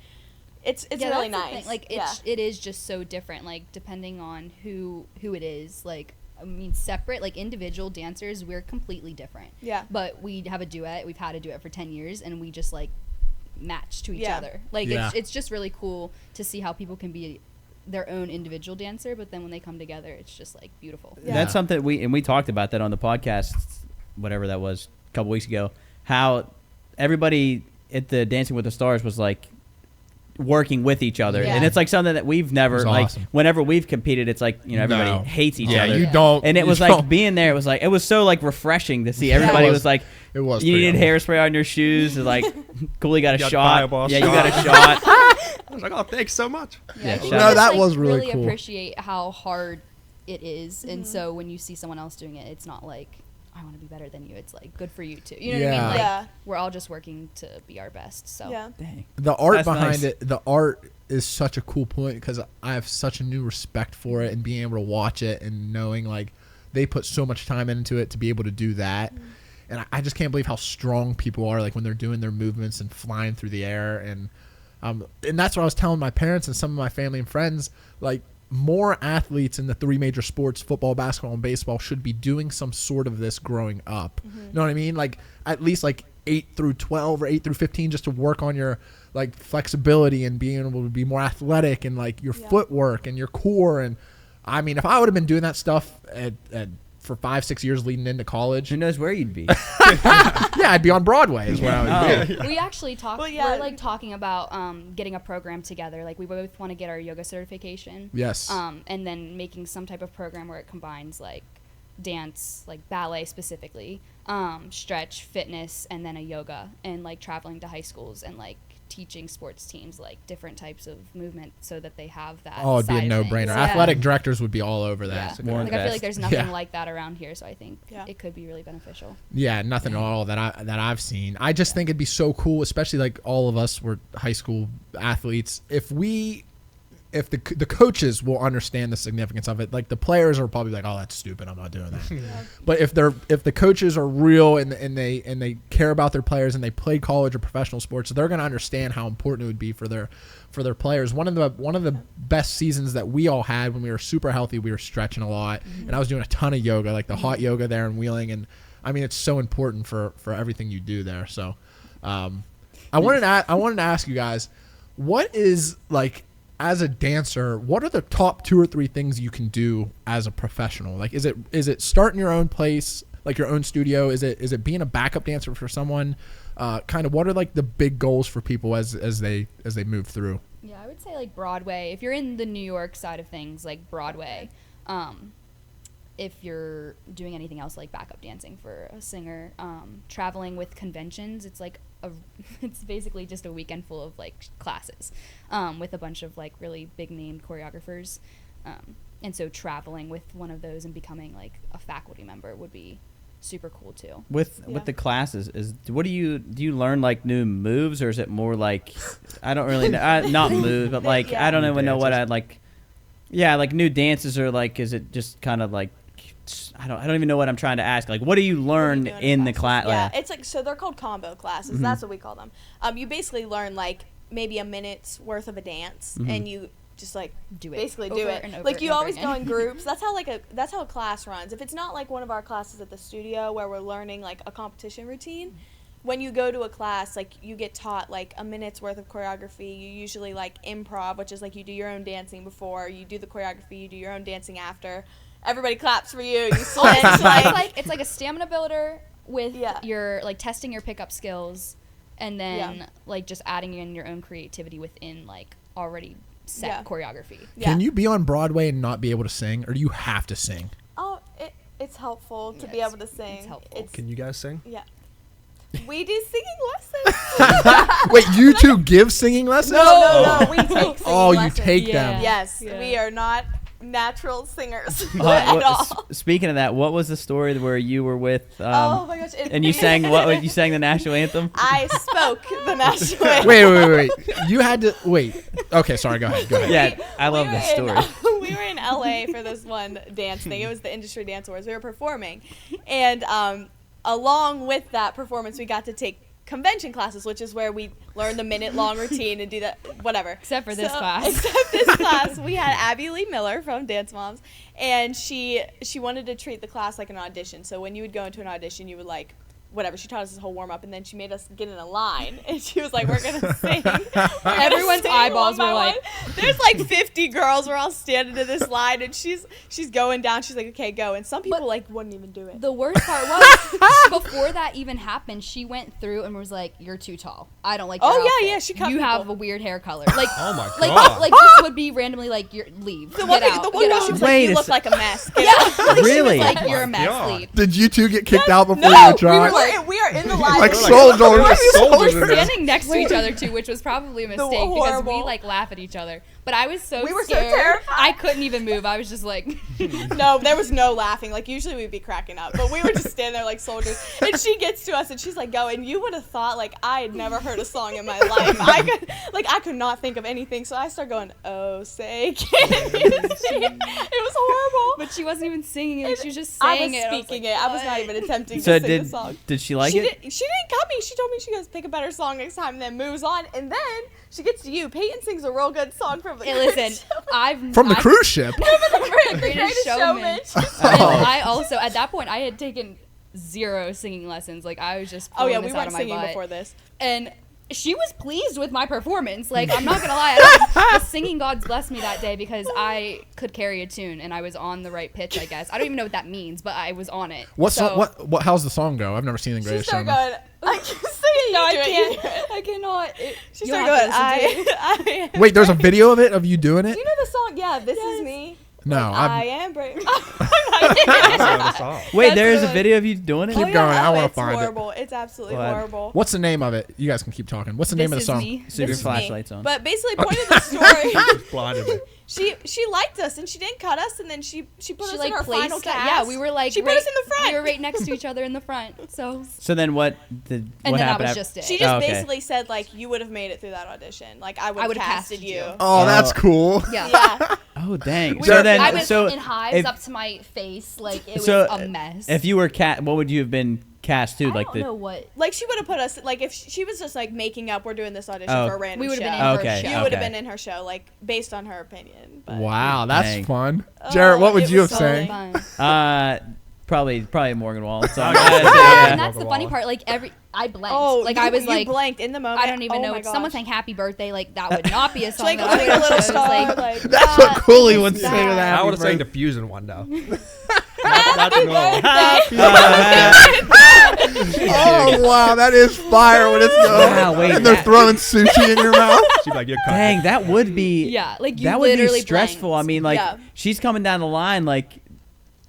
Speaker 5: it's
Speaker 4: Yeah,
Speaker 5: really
Speaker 4: that's the thing.
Speaker 5: nice.
Speaker 4: Like it is just so different. Like depending on who it is. Like I mean, separate like individual dancers, we're completely different.
Speaker 5: Yeah.
Speaker 4: But we have a duet. We've had a duet for 10 years, and we just like match to each
Speaker 5: Yeah.
Speaker 4: other. Like
Speaker 1: Yeah.
Speaker 4: it's just really cool to see how people can be their own individual dancer, but then when they come together, it's just like beautiful.
Speaker 5: Yeah.
Speaker 2: That's something we talked about that on the podcast, whatever that was, a couple weeks ago. How everybody at the Dancing with the Stars was like working with each other,
Speaker 4: Yeah.
Speaker 2: and it's like something that we've never
Speaker 1: It was
Speaker 2: like.
Speaker 1: awesome.
Speaker 2: Whenever we've competed, it's like everybody
Speaker 1: No.
Speaker 2: hates each
Speaker 1: Yeah,
Speaker 2: other.
Speaker 1: you
Speaker 4: Yeah.
Speaker 1: don't.
Speaker 2: And it
Speaker 1: you
Speaker 2: was
Speaker 1: don't-
Speaker 2: like being there. It was so like refreshing to see everybody
Speaker 1: It
Speaker 2: was like.
Speaker 1: It was.
Speaker 2: You
Speaker 1: pretty
Speaker 2: needed
Speaker 1: awesome.
Speaker 2: hairspray on your shoes. and, Like, Cooley got a
Speaker 3: Got
Speaker 2: shot.
Speaker 3: fireball
Speaker 2: Yeah, you got a
Speaker 3: shot.
Speaker 2: shot.
Speaker 3: I was like, oh, thanks so much.
Speaker 2: Yeah,
Speaker 4: you
Speaker 2: shout
Speaker 1: out.
Speaker 4: just,
Speaker 1: that
Speaker 4: like,
Speaker 1: was really cool.
Speaker 4: appreciate how hard it is, and so when you see someone else doing it, it's not like I want to be better than you. It's like good for you too. You know what I
Speaker 1: Yeah.
Speaker 4: mean? Like
Speaker 5: Yeah.
Speaker 4: we're all just working to be our best. So
Speaker 5: Yeah.
Speaker 2: Dang.
Speaker 1: The art
Speaker 2: That's
Speaker 1: behind
Speaker 2: nice.
Speaker 1: it, the art is such a cool point because I have such a new respect for it, and being able to watch it and knowing like they put so much time into it to be able to do that. And I just can't believe how strong people are, like when they're doing their movements and flying through the air. And that's what I was telling my parents and some of my family and friends, like more athletes in the three major sports, football, basketball, and baseball, should be doing some sort of this growing up. You know what I mean? Like at least like 8 through 12 or 8 through 15, just to work on your like flexibility and being able to be more athletic and like your
Speaker 5: Yeah.
Speaker 1: footwork and your core. And I mean, if I would have been doing that stuff for 5-6 years leading into college,
Speaker 2: Who knows where you'd be?
Speaker 1: yeah, I'd be on Broadway is where I would be.
Speaker 4: we actually talked.
Speaker 5: Well, yeah.
Speaker 4: We're like talking about getting a program together. Like we both want to get our yoga certification.
Speaker 1: Yes.
Speaker 4: And then making some type of program where it combines like dance, like ballet specifically, stretch, fitness, and then a yoga, and like traveling to high schools and like teaching sports teams like different types of movement so that they have that.
Speaker 1: Oh, it'd be a
Speaker 4: side of things.
Speaker 1: no-brainer.
Speaker 4: Yeah.
Speaker 1: Athletic directors would be all over that.
Speaker 4: Yeah.
Speaker 2: More
Speaker 4: Like I feel
Speaker 2: invest.
Speaker 4: like there's nothing
Speaker 1: Yeah.
Speaker 4: like that around here, so I think
Speaker 5: Yeah.
Speaker 4: it could be really beneficial.
Speaker 1: Yeah, nothing at all that I've seen. I just think it'd be so cool, especially like all of us were high school athletes. If we if the coaches will understand the significance of it. Like the players are probably like, oh, that's stupid, I'm not doing that. But if the coaches are real and they care about their players and they play college or professional sports, they're going to understand how important it would be for their players. One of the best seasons that we all had when we were super healthy, we were stretching a lot, and I was doing a ton of yoga, like the hot yoga there in Wheeling, and I mean it's so important for everything you do there. So I wanted to ask you guys, what is, like, as a dancer, what are the top 2 or 3 things you can do as a professional? Like, is it starting your own place, like your own studio? Is it being a backup dancer for someone? Kind of what are like the big goals for people as they move through?
Speaker 4: Yeah, I would say like Broadway. If you're in the New York side of things, like Broadway. If you're doing anything else like backup dancing for a singer, traveling with conventions, it's like it's basically just a weekend full of like classes with a bunch of like really big named choreographers, and so traveling with one of those and becoming like a faculty member would be super cool too.
Speaker 2: With the classes, what do you learn, like new moves, or is it more like I don't really know, not moves, but like I don't even know what I'd like. Yeah, like new dances, or like is it just kind of like I don't even know what I'm trying to ask. Like, what do you learn in the class?
Speaker 5: Yeah, it's like, so they're called combo classes. That's what we call them. You basically learn like maybe a minute's worth of a dance, and you just like do it. Like you always go in groups. That's how a class runs. If it's not like one of our classes at the studio where we're learning like a competition routine, when you go to a class, like you get taught like a minute's worth of choreography. You usually like improv, which is like you do your own dancing before, you do the choreography, you do your own dancing after. Everybody claps for you. You switch.
Speaker 4: It's like a stamina builder with your like testing your pickup skills, and then like just adding in your own creativity within like already set choreography.
Speaker 1: Can you be on Broadway and not be able to sing, or do you have to sing?
Speaker 5: Oh, it's helpful to be able to sing.
Speaker 4: It's helpful.
Speaker 3: Can you guys sing?
Speaker 5: Yeah. We do singing lessons.
Speaker 1: Wait, you two give singing lessons?
Speaker 5: No. We take singing lessons.
Speaker 1: Oh, you take them.
Speaker 5: Yes, we are not natural singers at all.
Speaker 2: Speaking of that, what was the story where you were with
Speaker 5: oh my gosh,
Speaker 2: and you sang what? You sang the national anthem?
Speaker 5: I spoke the national anthem.
Speaker 1: Wait. You had to wait. Okay, sorry, go ahead.
Speaker 2: Yeah, I love this story.
Speaker 5: We were in LA for this one dance thing. It was the Industry Dance Awards. We were performing, and along with that performance, we got to take convention classes, which is where we learn the minute-long routine and do that, whatever.
Speaker 4: Except for this class.
Speaker 5: Except this class, we had Abby Lee Miller from Dance Moms, and she wanted to treat the class like an audition. So when you would go into an audition, you would like, whatever, she taught us this whole warm-up, and then she made us get in a line, and she was like, we're going to sing.
Speaker 4: Everyone's eyeballs were like...
Speaker 5: There's like 50 girls, we're all standing in this line, and she's going down, she's like, okay, go, and some people like wouldn't even do it.
Speaker 4: The worst part was, before that even happened, she went through and was like, you're too tall. I don't like your outfit.
Speaker 5: She cut
Speaker 4: You
Speaker 5: people.
Speaker 4: have a weird hair color. Like,
Speaker 3: oh my God.
Speaker 4: Like just would be randomly like, leave.
Speaker 5: The one girl, she was like, you look like a mess.
Speaker 2: Really?
Speaker 4: She was like, you're a mess, leave.
Speaker 1: Did you two get kicked out before you tried?
Speaker 5: We are in the line.
Speaker 1: Like
Speaker 3: soldiers.
Speaker 4: We were standing next to each other too, which was probably a mistake because we like laugh at each other. But I was so
Speaker 5: were
Speaker 4: scared.
Speaker 5: so terrified.
Speaker 4: I couldn't even move. I was just like,
Speaker 5: no, there was no laughing. Like usually we'd be cracking up, but we were just standing there like soldiers. And she gets to us and she's like, go. And you would have thought like I had never heard a song in my life. I could not think of anything. So I started going, oh, say, can you sing? It was horrible.
Speaker 4: But she wasn't even singing it. She was just
Speaker 5: I
Speaker 4: saying
Speaker 5: was
Speaker 4: it.
Speaker 5: speaking it. I was not even attempting
Speaker 2: So
Speaker 5: to sing the song.
Speaker 2: Did she like it?
Speaker 5: She didn't cut me. She told me, she goes, pick a better song next time, and then moves on. And then she gets to you. Peyton sings a real good song from the
Speaker 1: From the cruise ship.
Speaker 4: The Greatest Showman. And I also, at that point, I had taken 0 singing lessons. Like, I was just pulling this
Speaker 5: we
Speaker 4: out
Speaker 5: weren't
Speaker 4: of my
Speaker 5: singing
Speaker 4: butt.
Speaker 5: before this.
Speaker 4: And she was pleased with my performance. Like, I'm not gonna lie, the singing gods blessed me that day because I could carry a tune and I was on the right pitch, I guess. I don't even know what that means, but I was on it.
Speaker 1: How's the song go? I've never seen The Greatest Showman.
Speaker 5: Going, I can sing it.
Speaker 4: No, I can't. I cannot.
Speaker 5: She started going,
Speaker 1: Wait, there's a video of you doing it?
Speaker 5: Do you know the song? Yeah, This Is Me.
Speaker 1: No,
Speaker 5: I am brave.
Speaker 3: I don't know the song.
Speaker 2: Wait,
Speaker 5: That's
Speaker 2: there is a
Speaker 5: really-
Speaker 2: video of you doing it?
Speaker 1: Keep going, I wanna
Speaker 5: it's
Speaker 1: find it.
Speaker 5: horrible. It's absolutely
Speaker 2: What?
Speaker 5: horrible.
Speaker 1: What's the name of it? You guys can keep talking. What's the name of the
Speaker 4: This
Speaker 1: song?
Speaker 4: is me.
Speaker 2: So your
Speaker 5: This is me.
Speaker 2: flashlight's on.
Speaker 5: But basically, point of the story,
Speaker 3: Just blinded me.
Speaker 5: she liked us and she didn't cut us, and then she put
Speaker 4: She
Speaker 5: us
Speaker 4: like
Speaker 5: in her
Speaker 4: placed
Speaker 5: final
Speaker 4: us-
Speaker 5: cast.
Speaker 4: Yeah, we were like
Speaker 5: she put
Speaker 4: right,
Speaker 5: us in the front.
Speaker 4: We were right next to each other in the front. So
Speaker 2: So then what did
Speaker 4: and
Speaker 2: what
Speaker 4: then
Speaker 2: happened?
Speaker 4: that was
Speaker 2: after-
Speaker 4: just it.
Speaker 5: She just
Speaker 2: Oh, okay.
Speaker 5: basically said like you would have made it through that audition. Like I would
Speaker 4: would've
Speaker 5: have casted
Speaker 4: casted
Speaker 5: you.
Speaker 4: you.
Speaker 1: Oh, that's cool.
Speaker 4: yeah.
Speaker 5: Yeah.
Speaker 2: Oh dang.
Speaker 4: We
Speaker 2: So
Speaker 4: were-
Speaker 2: then
Speaker 4: I was
Speaker 2: so
Speaker 4: in hives
Speaker 2: if-
Speaker 4: up to my face, like it was
Speaker 2: so
Speaker 4: a mess.
Speaker 2: if you were what would you have been cast to?
Speaker 4: I
Speaker 2: Like
Speaker 4: don't
Speaker 2: the
Speaker 4: know what
Speaker 5: Like she would have put us like if she was just like making up we're doing this audition
Speaker 2: Oh.
Speaker 5: for a random
Speaker 4: we would
Speaker 5: show.
Speaker 4: have been in
Speaker 2: Okay,
Speaker 4: her
Speaker 5: You
Speaker 4: show.
Speaker 5: would have
Speaker 2: okay.
Speaker 5: been in her show, like based on her opinion. But
Speaker 1: Wow, that's
Speaker 2: Dang.
Speaker 1: fun. Jarrett, what would
Speaker 5: it
Speaker 1: you
Speaker 5: was
Speaker 1: have
Speaker 5: so
Speaker 1: sang?
Speaker 4: Fun.
Speaker 2: Probably Morgan Wall. So
Speaker 5: Oh,
Speaker 2: yeah.
Speaker 4: And that's the funny part. Like I blanked.
Speaker 5: Oh,
Speaker 4: like
Speaker 5: you,
Speaker 4: I was
Speaker 5: you
Speaker 4: like,
Speaker 5: blanked in the moment.
Speaker 4: I don't even
Speaker 5: Oh
Speaker 4: know.
Speaker 5: my
Speaker 4: If someone
Speaker 5: gosh.
Speaker 4: sang "Happy Birthday," like that would not be a song
Speaker 5: Twinkle
Speaker 4: that I
Speaker 5: twinkle
Speaker 4: would
Speaker 5: little
Speaker 4: have
Speaker 5: star.
Speaker 4: chose. Like,
Speaker 5: Like,
Speaker 1: That's what Cooley would
Speaker 5: was
Speaker 1: say with
Speaker 5: bad.
Speaker 1: that.
Speaker 3: I would have sang Diffusing one though.
Speaker 5: Happy birthday.
Speaker 1: Oh wow, that is fire when it's going.
Speaker 2: Wow, wait,
Speaker 1: and they're
Speaker 2: that-
Speaker 1: throwing sushi in your mouth.
Speaker 3: She'd be like, "You're cut."
Speaker 2: Dang, that would be
Speaker 4: yeah, like you
Speaker 2: that would be
Speaker 4: literally
Speaker 2: stressful.
Speaker 4: blanked.
Speaker 2: I mean, like
Speaker 5: Yeah.
Speaker 2: she's coming down the line, like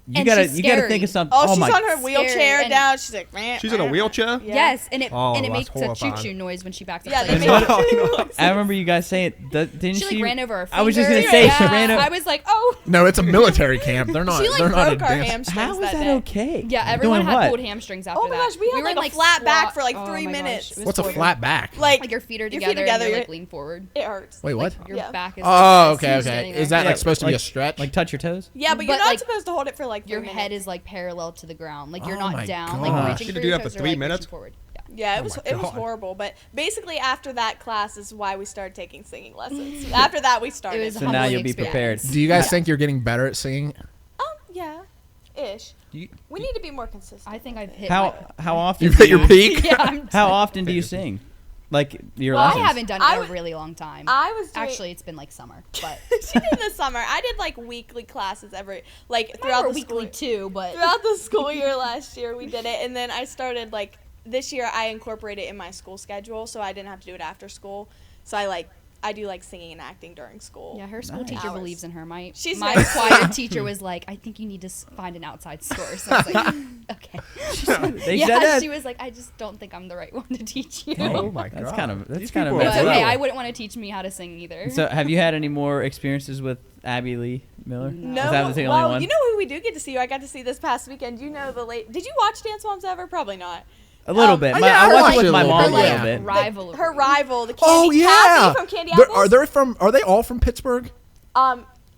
Speaker 2: you
Speaker 4: And
Speaker 2: gotta
Speaker 4: she's
Speaker 2: you gotta
Speaker 4: scary.
Speaker 2: think of something.
Speaker 5: Oh, she's
Speaker 2: my
Speaker 5: on her wheelchair
Speaker 4: Scary and-
Speaker 5: down. She's like, "Meh,
Speaker 3: She's in a
Speaker 5: meh, meh."
Speaker 3: wheelchair.
Speaker 5: Yeah.
Speaker 4: Yes, and it
Speaker 3: Oh,
Speaker 4: makes
Speaker 3: that's
Speaker 4: a choo
Speaker 3: horrifying.
Speaker 4: choo noise when she backs up.
Speaker 5: Yeah,
Speaker 4: to
Speaker 5: they
Speaker 4: the
Speaker 5: make
Speaker 4: side.
Speaker 5: it.
Speaker 2: I remember you guys saying didn't
Speaker 4: She like ran over her.
Speaker 2: I was just
Speaker 4: finger.
Speaker 2: gonna say, she
Speaker 4: Yeah.
Speaker 2: ran over-
Speaker 4: I was like, oh.
Speaker 1: No, it's a military camp. They're not.
Speaker 5: She like
Speaker 1: they're not
Speaker 5: broke our
Speaker 1: advanced.
Speaker 5: hamstrings
Speaker 2: How is that
Speaker 5: day.
Speaker 2: okay?
Speaker 4: Yeah, everyone
Speaker 2: Doing
Speaker 4: had
Speaker 2: what?
Speaker 4: pulled hamstrings after
Speaker 5: Oh my
Speaker 4: that.
Speaker 5: gosh, we had,
Speaker 4: were
Speaker 5: like,
Speaker 4: in,
Speaker 5: a flat back
Speaker 4: squat-
Speaker 5: for, like,
Speaker 4: oh
Speaker 5: 3
Speaker 4: my gosh,
Speaker 5: minutes.
Speaker 4: it was
Speaker 1: What's a
Speaker 4: horrible.
Speaker 1: flat back?
Speaker 4: Like your feet are
Speaker 5: your feet
Speaker 4: together,
Speaker 5: together,
Speaker 4: and you're
Speaker 5: you're-
Speaker 4: like lean forward.
Speaker 5: It hurts.
Speaker 1: Wait, what?
Speaker 4: Your
Speaker 5: Yeah.
Speaker 4: back is.
Speaker 1: Oh,
Speaker 4: like,
Speaker 1: okay,
Speaker 4: you're
Speaker 1: okay.
Speaker 4: standing
Speaker 1: Is
Speaker 4: there.
Speaker 1: that like supposed to be a
Speaker 2: Like-
Speaker 1: stretch?
Speaker 2: Like touch your toes?
Speaker 5: Yeah, but you're
Speaker 4: But,
Speaker 5: not
Speaker 4: like,
Speaker 5: supposed to hold it for like 3
Speaker 4: your
Speaker 5: minutes.
Speaker 4: head is like parallel to the ground, like you're
Speaker 1: Oh my
Speaker 4: not down,
Speaker 1: gosh.
Speaker 4: like
Speaker 2: You
Speaker 4: reaching
Speaker 3: had
Speaker 4: for
Speaker 3: to do
Speaker 4: your
Speaker 3: that for
Speaker 4: toes or,
Speaker 3: 3
Speaker 4: like,
Speaker 3: minutes?
Speaker 4: reaching forward. Yeah.
Speaker 5: Yeah,
Speaker 3: Oh my
Speaker 5: it was
Speaker 3: God.
Speaker 5: horrible. But basically, after that class is why we started taking singing lessons. After that, we started.
Speaker 4: It was a
Speaker 2: So now
Speaker 4: humbling
Speaker 2: you'll be
Speaker 4: experience.
Speaker 2: prepared.
Speaker 1: Do you guys think you're getting better at singing?
Speaker 5: Yeah, ish.
Speaker 3: You-
Speaker 5: We need to be more consistent.
Speaker 4: I think I've hit.
Speaker 2: How often
Speaker 1: You've hit your peak.
Speaker 4: Yeah, I'm
Speaker 2: How often do you sing? Like your
Speaker 4: Well, I
Speaker 2: lessons?
Speaker 4: haven't done it
Speaker 5: I
Speaker 4: in a
Speaker 5: was-
Speaker 4: really long time.
Speaker 5: I was doing,
Speaker 4: Actually, it's been like summer, but
Speaker 5: she did in the summer. I did like weekly classes throughout
Speaker 4: throughout
Speaker 5: the school.
Speaker 4: weekly too. But
Speaker 5: Throughout the school year last year, we did it, and then I started like this year. I incorporated it in my school schedule, so I didn't have to do it after school. So I do like singing and acting during school.
Speaker 4: yeah, her school
Speaker 2: Nice.
Speaker 4: teacher
Speaker 5: Hours.
Speaker 4: believes in her. My
Speaker 5: She's
Speaker 4: my
Speaker 5: very
Speaker 4: choir teacher was like, I think you need to find an outside source. So I was like, okay.
Speaker 2: They
Speaker 4: yeah,
Speaker 2: said that?
Speaker 4: she was like, I just don't think I'm the right one to teach you.
Speaker 2: Dang,
Speaker 3: Oh my
Speaker 2: That's
Speaker 3: God.
Speaker 2: kind of
Speaker 3: These
Speaker 2: messed
Speaker 3: people are
Speaker 4: But
Speaker 2: up.
Speaker 4: okay,
Speaker 3: brutal.
Speaker 4: I wouldn't want to teach me how to sing either.
Speaker 2: So have you had any more experiences with Abby Lee Miller?
Speaker 5: No,
Speaker 2: Is that the only
Speaker 5: well,
Speaker 2: one?
Speaker 5: you know who we do get to see? I got to see this past weekend. You know the late. Did you watch Dance Moms Ever? Probably not.
Speaker 2: A little bit.
Speaker 1: Oh,
Speaker 2: My-
Speaker 1: yeah,
Speaker 2: I
Speaker 1: I
Speaker 2: watched
Speaker 1: watched
Speaker 2: it with
Speaker 1: it
Speaker 2: my
Speaker 1: a little
Speaker 2: mom
Speaker 1: bit,
Speaker 2: a
Speaker 1: yeah.
Speaker 2: little bit.
Speaker 4: rival.
Speaker 5: Her rival, the Candy,
Speaker 1: Oh yeah.
Speaker 5: Kathy from Candy Apples.
Speaker 1: Are they all from Pittsburgh?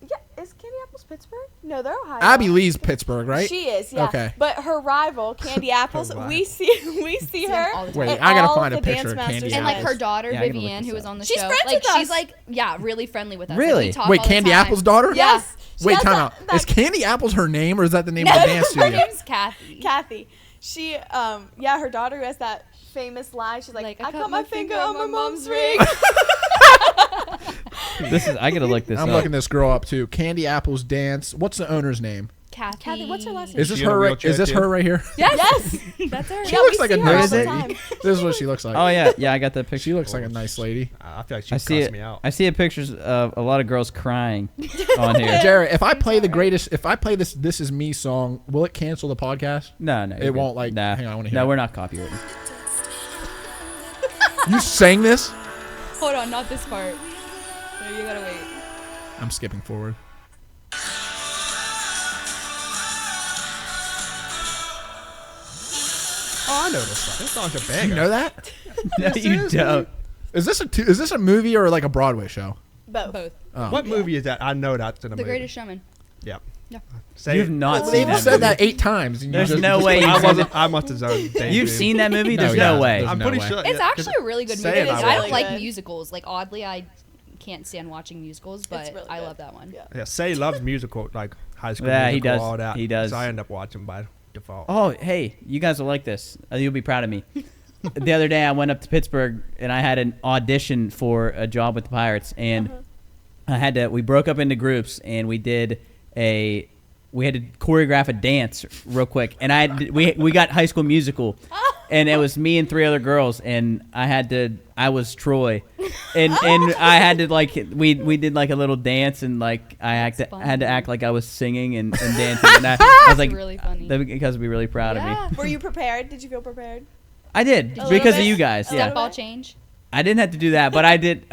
Speaker 5: Yeah, is Candy Apples Pittsburgh? No, they're Ohio.
Speaker 1: Abby Lee's Pittsburgh, right?
Speaker 5: She is, yeah.
Speaker 1: Okay.
Speaker 5: But her rival, Candy Apples,
Speaker 3: rival.
Speaker 5: we see
Speaker 4: them
Speaker 5: her.
Speaker 4: all the time.
Speaker 1: Wait,
Speaker 5: at
Speaker 1: I gotta
Speaker 5: all
Speaker 1: find
Speaker 5: of
Speaker 1: a
Speaker 5: the
Speaker 1: picture
Speaker 5: Dance
Speaker 1: of
Speaker 5: Masters
Speaker 1: Candy
Speaker 4: and like
Speaker 1: Apples.
Speaker 4: her daughter
Speaker 2: Yeah, I gotta look
Speaker 4: Vivian,
Speaker 2: this
Speaker 4: who was
Speaker 2: up.
Speaker 4: on the
Speaker 5: She's
Speaker 4: show,
Speaker 5: friends
Speaker 4: like
Speaker 5: with
Speaker 4: she's
Speaker 5: us.
Speaker 4: like really friendly with us. Like,
Speaker 2: Really?
Speaker 4: we talk
Speaker 1: Wait,
Speaker 4: all the
Speaker 1: Candy
Speaker 4: time.
Speaker 1: Apple's daughter?
Speaker 5: Yes. She
Speaker 1: Wait,
Speaker 5: has
Speaker 1: time
Speaker 5: that-
Speaker 1: out.
Speaker 5: that-
Speaker 1: Is Candy Apples her name, or is that the name
Speaker 5: No,
Speaker 1: of the dance
Speaker 4: Her
Speaker 1: studio?
Speaker 4: name's Kathy.
Speaker 5: Kathy. She, her daughter who has that famous line. She's like, I cut my finger on my mom's ring.
Speaker 2: I gotta look this
Speaker 1: I'm
Speaker 2: up.
Speaker 1: looking this girl up too. Candy Apples dance. What's the owner's name?
Speaker 4: Kathy,
Speaker 5: what's her last name?
Speaker 1: Is this
Speaker 3: She in a
Speaker 1: her? Right,
Speaker 3: wheelchair,
Speaker 1: is this
Speaker 3: too?
Speaker 1: her right here?
Speaker 4: Yes, that's her.
Speaker 1: She
Speaker 5: Yeah,
Speaker 1: looks
Speaker 5: we
Speaker 1: like a
Speaker 5: see her all
Speaker 1: nice
Speaker 5: the
Speaker 1: lady.
Speaker 5: time.
Speaker 1: This is what she looks like.
Speaker 2: Oh yeah, I got that picture.
Speaker 1: She looks like a nice lady.
Speaker 3: I feel like she
Speaker 2: I see
Speaker 3: cussed
Speaker 2: it.
Speaker 3: me out.
Speaker 2: I see a pictures of a lot of girls crying on here.
Speaker 1: Jarrett, if I play this "This Is Me" song, will it cancel the podcast?
Speaker 2: No, you're
Speaker 1: It
Speaker 2: good.
Speaker 1: won't, like-
Speaker 2: Nah,
Speaker 1: hang on, I wanna hear
Speaker 2: no,
Speaker 1: it.
Speaker 2: we're not copywritten.
Speaker 1: You sang this?
Speaker 4: Hold on, not this part. No, you gotta wait.
Speaker 1: I'm skipping forward.
Speaker 3: Oh, I know this song. This song's a
Speaker 1: You
Speaker 3: banger.
Speaker 1: know that?
Speaker 2: No, you don't.
Speaker 1: Is this a movie or like a Broadway show?
Speaker 5: Both.
Speaker 4: Both.
Speaker 1: Oh.
Speaker 3: What movie is that? I know that's in a
Speaker 4: The
Speaker 3: movie.
Speaker 4: Greatest Showman.
Speaker 3: Yep.
Speaker 4: Yeah.
Speaker 3: Say
Speaker 2: You've
Speaker 3: it.
Speaker 2: not
Speaker 1: They've
Speaker 2: seen that
Speaker 1: said
Speaker 2: movie.
Speaker 1: that 8 times. And you
Speaker 2: There's
Speaker 1: just-
Speaker 2: no
Speaker 1: just-
Speaker 2: way.
Speaker 3: I must have zoned.
Speaker 2: You've seen that movie?
Speaker 1: No,
Speaker 2: There's
Speaker 1: yeah,
Speaker 2: no way.
Speaker 1: there's
Speaker 3: I'm
Speaker 1: no
Speaker 3: pretty
Speaker 1: way.
Speaker 3: sure.
Speaker 4: It's
Speaker 3: yeah, 'cause
Speaker 4: actually a really good
Speaker 3: say
Speaker 4: movie.
Speaker 3: it,
Speaker 5: I
Speaker 4: I
Speaker 5: will.
Speaker 4: don't like
Speaker 5: Good.
Speaker 4: musicals. Like oddly, I can't stand watching musicals, but
Speaker 5: really
Speaker 4: I
Speaker 5: good.
Speaker 4: love that one.
Speaker 5: Yeah.
Speaker 3: Yeah, Say loves musical, like high school
Speaker 2: Yeah, he
Speaker 3: musical,
Speaker 2: does.
Speaker 3: all that.
Speaker 2: He does.
Speaker 3: So I end up watching by default.
Speaker 2: Oh, hey, you guys will like this. You'll be proud of me. The other day, I went up to Pittsburgh and I had an audition for a job with the Pirates, and we broke up into groups and we had to choreograph a dance real quick, and we got High School Musical, and it was me and 3 other girls, and I was Troy, and I had to like we did like a little dance, and like I had to act like I was singing and dancing, and I was like,
Speaker 4: really funny.
Speaker 2: because would be really proud of me.
Speaker 5: Were you prepared? Did you feel prepared?
Speaker 2: I did
Speaker 5: little
Speaker 2: because
Speaker 5: bit?
Speaker 2: of you guys.
Speaker 5: A
Speaker 2: Yeah,
Speaker 5: little
Speaker 4: Ball
Speaker 5: bit?
Speaker 4: change.
Speaker 2: I didn't have to do that, but I did.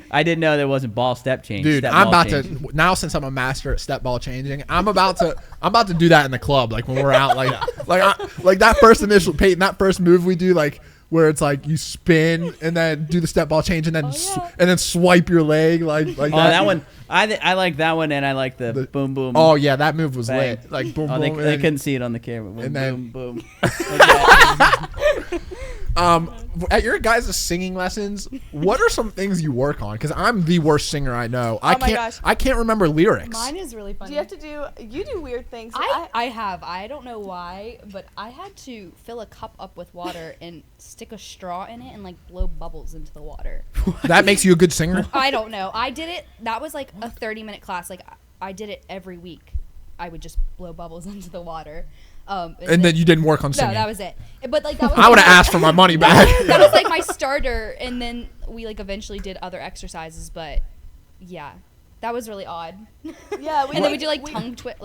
Speaker 2: I didn't know there wasn't ball step change.
Speaker 1: Dude,
Speaker 2: step
Speaker 1: I'm
Speaker 2: ball
Speaker 1: about
Speaker 2: change.
Speaker 1: to now since I'm a master at step ball changing. I'm about to do that in the club, like when we're out, like like that first initial Peyton, that first move we do, like where it's like you spin and then do the step ball change and then and then swipe your leg like
Speaker 2: Oh, that one. I like that one, and I like the boom boom.
Speaker 1: Oh yeah, that move was
Speaker 2: bang.
Speaker 1: lit. Like boom
Speaker 2: Oh,
Speaker 1: boom.
Speaker 2: they couldn't see it on the camera. Boom,
Speaker 1: and then-
Speaker 2: boom boom.
Speaker 1: At your guys' singing lessons, what are some things you work on? Because I'm the worst singer I know.
Speaker 5: Oh my gosh.
Speaker 1: I can't remember lyrics.
Speaker 4: Mine is really funny.
Speaker 5: Do you have to do? You do weird things.
Speaker 4: I don't know why, but I had to fill a cup up with water and stick a straw in it and like blow bubbles into the water.
Speaker 1: That makes you a good singer.
Speaker 4: I don't know. I did it. That was like a 30-minute class. Like I did it every week. I would just blow bubbles into the water.
Speaker 1: And then you didn't work on singing.
Speaker 4: No, that was it. But like that was
Speaker 1: I would have asked for my money back.
Speaker 4: that was like my starter, and then we like eventually did other exercises. But yeah, that was really odd.
Speaker 5: Yeah,
Speaker 4: And then we do like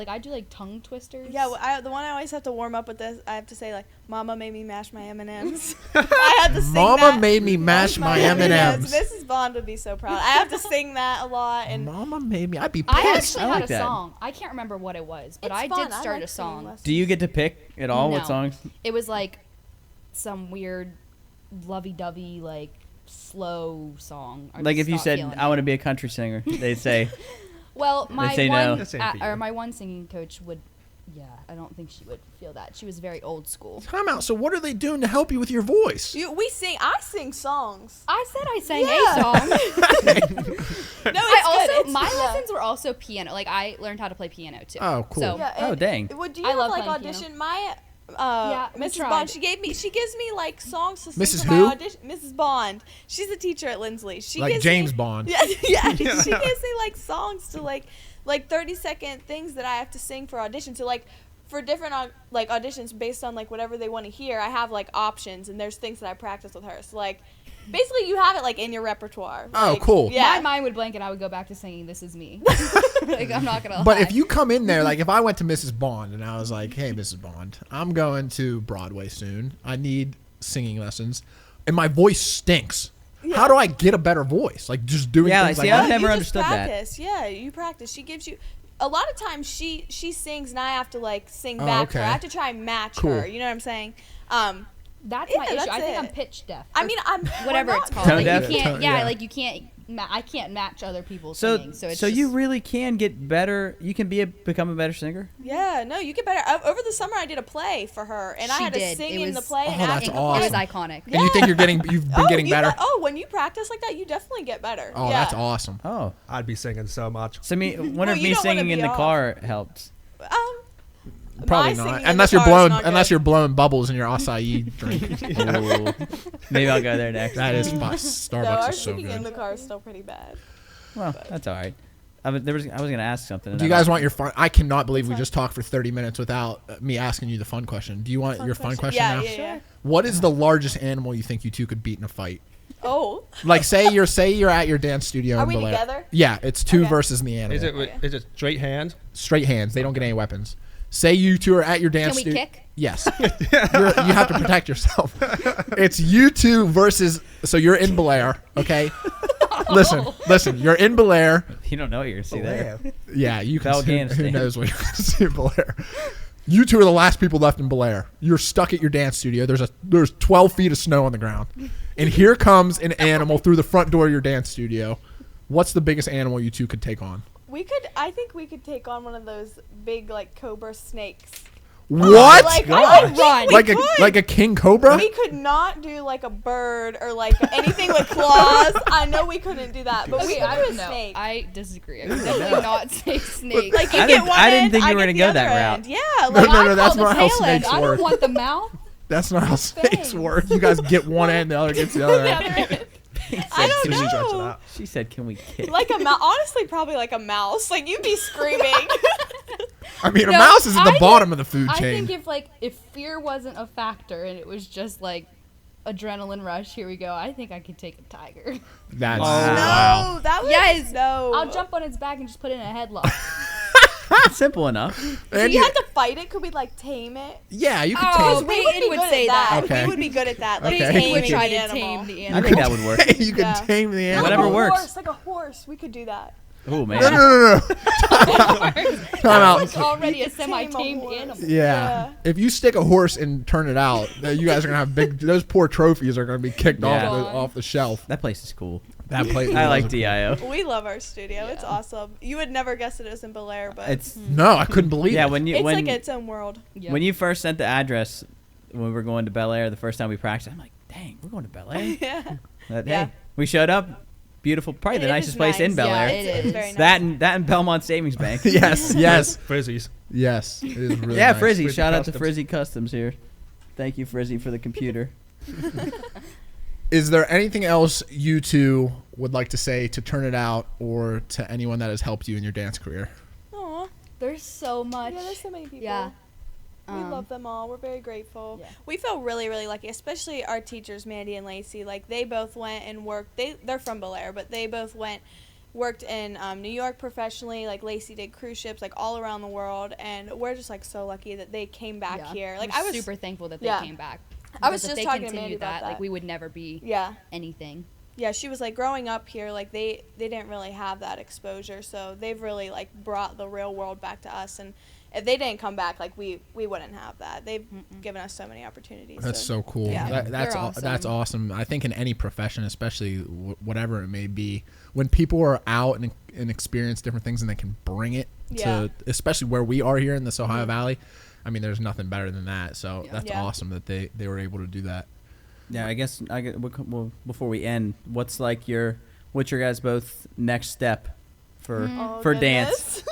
Speaker 4: I do like tongue twisters.
Speaker 5: Yeah, well, the one I always have to warm up with this, I have to say like, "Mama made me mash my M&Ms." I had to sing
Speaker 1: Mama
Speaker 5: that.
Speaker 1: made me mash my M&Ms.
Speaker 5: Mrs. Bond would be so proud. I have to sing that a lot, and
Speaker 1: Mama made me. I'd be pissed.
Speaker 4: I actually
Speaker 2: I like
Speaker 4: had a
Speaker 2: that.
Speaker 4: song. I can't remember what it was, but
Speaker 5: it's
Speaker 4: I
Speaker 5: fun.
Speaker 4: did start
Speaker 5: like
Speaker 4: a
Speaker 5: singing
Speaker 4: song.
Speaker 5: lessons.
Speaker 2: Do you get to pick at all
Speaker 4: No.
Speaker 2: what songs?
Speaker 4: It was like some weird lovey-dovey like slow song. I
Speaker 2: Like
Speaker 4: just
Speaker 2: if you
Speaker 4: not
Speaker 2: said,
Speaker 4: feeling
Speaker 2: "I
Speaker 4: it.
Speaker 2: want to be a country singer," they'd say,
Speaker 4: Well, my
Speaker 2: say no.
Speaker 4: one
Speaker 3: That's same for you.
Speaker 4: or my one singing coach would. Yeah, I don't think she would feel that. She was very old school.
Speaker 1: Time out. So what are they doing to help you with your voice?
Speaker 5: We sing. I sing songs.
Speaker 4: I said I sang
Speaker 5: Yeah.
Speaker 4: a song.
Speaker 5: No, it's
Speaker 4: I also
Speaker 5: good. It's,
Speaker 4: my
Speaker 5: yeah.
Speaker 4: lessons were also piano. Like I learned how to play piano too.
Speaker 1: Oh, cool.
Speaker 4: So
Speaker 5: Yeah,
Speaker 2: Oh,
Speaker 5: and
Speaker 2: dang.
Speaker 5: Would you
Speaker 4: I
Speaker 5: have
Speaker 4: love
Speaker 5: like
Speaker 4: playing
Speaker 5: audition? My
Speaker 4: we
Speaker 5: Mrs.
Speaker 4: tried.
Speaker 5: Bond. She gives me like songs to sing
Speaker 1: Mrs.
Speaker 5: for my
Speaker 1: who?
Speaker 5: audition. Mrs. Bond. She's a teacher at Lindsley. She
Speaker 1: Like
Speaker 5: gives
Speaker 1: James
Speaker 5: me,
Speaker 1: Bond.
Speaker 5: Yeah, yeah. She gives me like songs to like 30-second things that I have to sing for auditions. So like for different like auditions based on like whatever they want to hear, I have like options, and there's things that I practice with her. So like basically you have it like in your repertoire.
Speaker 1: Oh,
Speaker 5: Like,
Speaker 1: cool.
Speaker 5: Yeah.
Speaker 4: My mind would blank and I would go back to singing "This Is Me." Like I'm not gonna.
Speaker 1: But
Speaker 4: lie.
Speaker 1: if you come in there, like if I went to Mrs. Bond and I was like, "Hey, Mrs. Bond, I'm going to Broadway soon. I need singing lessons, and my voice stinks. How do I get a better voice? Like just doing
Speaker 2: Yeah,
Speaker 1: things
Speaker 2: see,
Speaker 1: like
Speaker 2: I've
Speaker 1: that."
Speaker 2: never
Speaker 5: you
Speaker 2: understood
Speaker 5: just
Speaker 2: that.
Speaker 5: practice. Yeah, you practice. She gives you. A lot of times she sings and I have to like sing
Speaker 1: Oh,
Speaker 5: back to her.
Speaker 1: okay.
Speaker 5: I have to try and match
Speaker 1: Cool.
Speaker 5: her. You know what I'm saying?
Speaker 4: that's
Speaker 5: Yeah,
Speaker 4: my issue.
Speaker 5: that's
Speaker 4: I think I'm
Speaker 5: it.
Speaker 4: pitch deaf.
Speaker 5: I mean, I'm
Speaker 4: whatever
Speaker 5: we're
Speaker 4: it's
Speaker 5: not-
Speaker 4: called.
Speaker 2: Tone
Speaker 4: Like
Speaker 2: deaf?
Speaker 4: you can't.
Speaker 1: Tone-
Speaker 4: Yeah,
Speaker 1: yeah.
Speaker 4: like you can't. I can't match other people's
Speaker 2: So,
Speaker 4: singing. So it's
Speaker 2: so
Speaker 4: just,
Speaker 2: you really can get better. You can become a better singer.
Speaker 5: Yeah, no, you get better. Over the summer, I did a play for her, and I
Speaker 4: She
Speaker 5: had to
Speaker 4: did.
Speaker 5: sing
Speaker 4: It
Speaker 5: in the
Speaker 4: was-
Speaker 5: play and
Speaker 1: Oh,
Speaker 5: act
Speaker 1: that's
Speaker 5: in the
Speaker 1: awesome.
Speaker 4: it
Speaker 5: play.
Speaker 4: was iconic.
Speaker 1: And you think you've been getting better?
Speaker 5: When you practice like that, you definitely get better.
Speaker 1: Oh,
Speaker 5: yeah.
Speaker 1: that's awesome.
Speaker 2: Oh,
Speaker 3: I'd be singing so much.
Speaker 2: so me wonder if
Speaker 5: you
Speaker 2: me
Speaker 5: don't wanna
Speaker 2: singing in
Speaker 5: be
Speaker 2: the
Speaker 5: off.
Speaker 2: car helps.
Speaker 1: Probably
Speaker 5: my
Speaker 1: not,
Speaker 5: singing in
Speaker 1: unless
Speaker 5: the
Speaker 1: you're
Speaker 5: car is
Speaker 1: blowing
Speaker 5: not
Speaker 1: unless
Speaker 5: good.
Speaker 1: you're blowing bubbles in your acai drink.
Speaker 2: Ooh. Maybe I'll go there next.
Speaker 1: That is
Speaker 5: No,
Speaker 1: Starbucks
Speaker 5: our
Speaker 1: is so
Speaker 5: singing in
Speaker 1: good.
Speaker 5: the car is still pretty bad.
Speaker 2: Well, that's all right. I was gonna ask something. and
Speaker 1: Do you
Speaker 2: I
Speaker 1: guys
Speaker 2: don't-
Speaker 1: want your fun? I cannot believe we just talked for 30 minutes without me asking you the fun question. Do you want your fun question
Speaker 5: Yeah,
Speaker 1: now?
Speaker 5: yeah, yeah.
Speaker 1: What is the largest animal you think you two could beat in a fight?
Speaker 5: Oh,
Speaker 1: Like say you're at your dance studio.
Speaker 5: Are
Speaker 1: in
Speaker 5: we
Speaker 1: Bel Air.
Speaker 5: together?
Speaker 1: Yeah, it's two
Speaker 5: Okay.
Speaker 1: versus the animal.
Speaker 3: Is it straight hands?
Speaker 1: Straight hands. They don't get any weapons. Say you two are at your dance
Speaker 4: Can we
Speaker 1: studio.
Speaker 4: kick?
Speaker 1: Yes. You have to protect yourself. It's you two versus. So you're in Bel Air, okay? Listen. You're in Bel Air.
Speaker 2: You don't know what you're gonna see there.
Speaker 1: Yeah, you can. Who
Speaker 2: Afghanistan.
Speaker 1: knows what you're going to see in Bel Air? You two are the last people left in Bel Air. You're stuck at your dance studio. There's 12 feet of snow on the ground, and here comes an animal through the front door of your dance studio. What's the biggest animal you two could take on?
Speaker 5: I think we could take on one of those big like cobra snakes.
Speaker 1: What?
Speaker 5: Like,
Speaker 4: Gosh.
Speaker 5: I think we
Speaker 1: like
Speaker 5: could.
Speaker 1: a king cobra?
Speaker 5: We could not do like a bird or like anything with claws. I know we couldn't do that, but we
Speaker 4: Okay,
Speaker 5: could
Speaker 4: I
Speaker 5: do a
Speaker 4: don't know.
Speaker 5: snake.
Speaker 4: I disagree. I would definitely not say snake.
Speaker 5: Like you
Speaker 2: I
Speaker 5: get
Speaker 2: didn't-
Speaker 5: one
Speaker 2: I didn't
Speaker 5: end,
Speaker 2: think you
Speaker 5: I
Speaker 2: were
Speaker 5: get
Speaker 2: gonna
Speaker 5: the
Speaker 2: go
Speaker 5: other
Speaker 2: that
Speaker 5: end.
Speaker 2: route.
Speaker 5: Yeah,
Speaker 1: No,
Speaker 5: like
Speaker 1: no,
Speaker 4: I
Speaker 1: that's
Speaker 4: call
Speaker 1: not
Speaker 4: the
Speaker 1: how
Speaker 4: tail end.
Speaker 1: snakes
Speaker 4: I
Speaker 1: work.
Speaker 4: don't want the mouth.
Speaker 1: That's not how snakes
Speaker 4: fangs.
Speaker 1: work. You guys get one end, the other gets the other end.
Speaker 5: I don't
Speaker 3: Susie judged
Speaker 5: know.
Speaker 3: that.
Speaker 2: She said, "Can we kick?"
Speaker 5: Like a mouse. Honestly, probably like a mouse. Like you'd be screaming.
Speaker 1: I mean, a
Speaker 4: No,
Speaker 1: mouse is at the
Speaker 4: I
Speaker 1: bottom of the food
Speaker 4: I
Speaker 1: chain.
Speaker 4: think if fear wasn't a factor and it was just like adrenaline rush. Here we go. I think I could take a tiger.
Speaker 1: That's
Speaker 3: Wow.
Speaker 5: No, that was
Speaker 4: Yes.
Speaker 5: no.
Speaker 4: I'll jump on its back and just put it in a headlock.
Speaker 2: Simple enough.
Speaker 5: Do
Speaker 1: And
Speaker 5: you
Speaker 1: you-
Speaker 5: have to fight it? Could we like tame it?
Speaker 1: yeah, you could
Speaker 4: Oh,
Speaker 1: tame.
Speaker 5: We would
Speaker 4: Peyton
Speaker 5: be
Speaker 4: would
Speaker 5: good
Speaker 4: say
Speaker 5: at that.
Speaker 4: that.
Speaker 1: Okay.
Speaker 5: We would be good at that. Like
Speaker 1: Okay.
Speaker 4: He
Speaker 5: taming
Speaker 4: would
Speaker 5: the
Speaker 4: try to
Speaker 5: animal.
Speaker 4: tame the
Speaker 2: I
Speaker 4: animal.
Speaker 2: think that would work.
Speaker 1: you could
Speaker 5: Yeah.
Speaker 1: tame the animal.
Speaker 2: Whatever
Speaker 5: Like a
Speaker 2: works.
Speaker 5: horse, like a horse. We could do that.
Speaker 2: Oh man.
Speaker 1: No. Time out.
Speaker 4: It's already a
Speaker 5: You could tame a
Speaker 4: semi-tamed
Speaker 5: horse.
Speaker 4: animal.
Speaker 1: Yeah.
Speaker 5: Yeah.
Speaker 1: If you stick a horse and turn it out, you guys are gonna have big. Those poor trophies are gonna be kicked
Speaker 2: Yeah.
Speaker 1: off the shelf.
Speaker 2: That place is cool.
Speaker 1: That plate.
Speaker 2: I like DIO.
Speaker 5: We love our studio. It's
Speaker 4: Yeah.
Speaker 5: awesome. You would never guess it was in Bel Air, but
Speaker 2: It's
Speaker 1: No, I couldn't believe
Speaker 2: yeah.
Speaker 1: it.
Speaker 2: When you
Speaker 5: it's
Speaker 2: when
Speaker 5: like its own world.
Speaker 4: Yeah.
Speaker 2: when you first sent the address when we were going to Bel Air the first time we practiced, I'm like, dang, we're going to Bel Air.
Speaker 5: Yeah.
Speaker 2: But,
Speaker 5: Yeah.
Speaker 2: hey, we showed up. Beautiful, probably the
Speaker 5: It is
Speaker 2: nicest place in
Speaker 5: nice.
Speaker 2: Bel
Speaker 4: Yeah,
Speaker 2: Air.
Speaker 4: it
Speaker 5: It's
Speaker 4: is.
Speaker 5: very nice.
Speaker 2: That and Belmont Savings Bank.
Speaker 1: yes, yes,
Speaker 3: Frizzies.
Speaker 1: yes. It is really
Speaker 2: Yeah,
Speaker 1: nice.
Speaker 2: Frizzy.
Speaker 3: Frizzy
Speaker 2: Shout out to
Speaker 3: Customs.
Speaker 2: Frizzy Customs here. Thank you, Frizzy, for the computer.
Speaker 1: Is there anything else you two would like to say to Turn It Out or to anyone that has helped you in your dance career?
Speaker 5: Aw.
Speaker 4: There's so much.
Speaker 5: Yeah, there's so many people.
Speaker 4: Yeah.
Speaker 5: We love them all. We're very grateful.
Speaker 4: Yeah.
Speaker 5: We feel really, really lucky, especially our teachers, Mandy and Lacey. Like, they both went and worked. They're from Bel Air, but they both worked in New York professionally. Like, Lacey did cruise ships, like, all around the world. And we're just, like, so lucky that they came back
Speaker 4: Yeah.
Speaker 5: here. Like,
Speaker 4: We're
Speaker 5: I was
Speaker 4: super thankful that they
Speaker 5: Yeah.
Speaker 4: came back.
Speaker 5: I was
Speaker 4: Because if
Speaker 5: just
Speaker 4: they
Speaker 5: talking to
Speaker 4: continued
Speaker 5: Mandy about
Speaker 4: like
Speaker 5: that.
Speaker 4: we would never be
Speaker 5: Yeah.
Speaker 4: anything.
Speaker 5: Yeah, she was like, growing up here, like they didn't really have that exposure, so they've really like brought the real world back to us. And if they didn't come back, like we wouldn't have that. They've given us so many opportunities.
Speaker 1: That's so cool.
Speaker 5: Yeah.
Speaker 1: That's
Speaker 4: They're awesome.
Speaker 1: that's awesome. I think in any profession, especially whatever it may be, when people are out and experience different things and they can bring it
Speaker 5: Yeah.
Speaker 1: to, especially where we are here in this Ohio Valley. I mean, there's nothing better than that. So
Speaker 4: Yeah.
Speaker 1: that's
Speaker 5: Yeah.
Speaker 1: awesome that they were able to do that.
Speaker 2: Yeah, I guess well, before we end, what's your guys' both next step for
Speaker 5: Oh,
Speaker 2: for dance?
Speaker 5: goodness.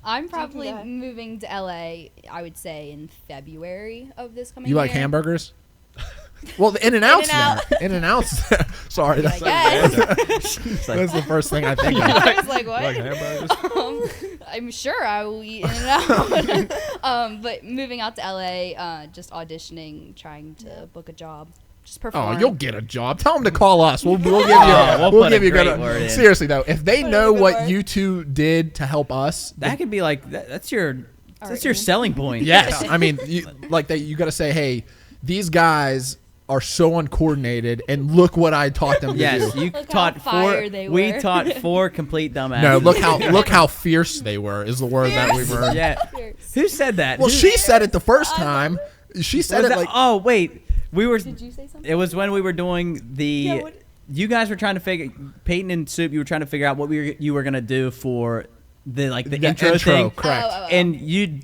Speaker 4: I'm probably
Speaker 5: go ahead.
Speaker 4: moving to LA, I would say, in February of this coming
Speaker 1: You like
Speaker 4: year.
Speaker 1: hamburgers? Well, the In-N-Out's
Speaker 5: In-N-Out.
Speaker 1: there. In-N-Out's there. Sorry,
Speaker 4: I
Speaker 1: that's,
Speaker 4: guess.
Speaker 2: It's like,
Speaker 1: that's the first thing I think of.
Speaker 4: I was like, what?
Speaker 3: Like hamburgers?
Speaker 4: I'm sure I will eat in and out. But moving out to LA, just auditioning, trying to book a job, just perform.
Speaker 1: Oh, you'll get a job. Tell them to call us. We'll give you.
Speaker 2: Oh, we'll put a
Speaker 1: give you
Speaker 2: great word in.
Speaker 1: Seriously though, if they
Speaker 5: Put in
Speaker 1: know
Speaker 5: a good
Speaker 1: what
Speaker 5: word.
Speaker 1: you two did to help us,
Speaker 2: that could be like that's your
Speaker 4: Alright.
Speaker 2: selling point.
Speaker 1: yes, I mean, you got to say, hey, these guys are so uncoordinated, and look what I taught them to
Speaker 2: Yes,
Speaker 1: do.
Speaker 2: you
Speaker 4: Look how
Speaker 2: taught
Speaker 4: fire
Speaker 2: four.
Speaker 4: they
Speaker 2: We
Speaker 4: were.
Speaker 2: taught four complete dumbasses.
Speaker 1: No, look how fierce they were. Is the word that we've heard.
Speaker 2: Yeah.
Speaker 4: Fierce.
Speaker 2: Who said that?
Speaker 1: Well,
Speaker 2: Who-
Speaker 1: she said it the first time. She said
Speaker 2: was
Speaker 1: it
Speaker 2: that-
Speaker 1: like.
Speaker 2: oh wait, we were.
Speaker 4: Did you say something?
Speaker 2: It was when we were doing the.
Speaker 5: Yeah, what-
Speaker 2: You guys were trying to figure. Peyton and Soup, you were trying to figure out what you were gonna do for the
Speaker 1: The
Speaker 2: intro thing.
Speaker 1: correct.
Speaker 4: Oh.
Speaker 2: And you,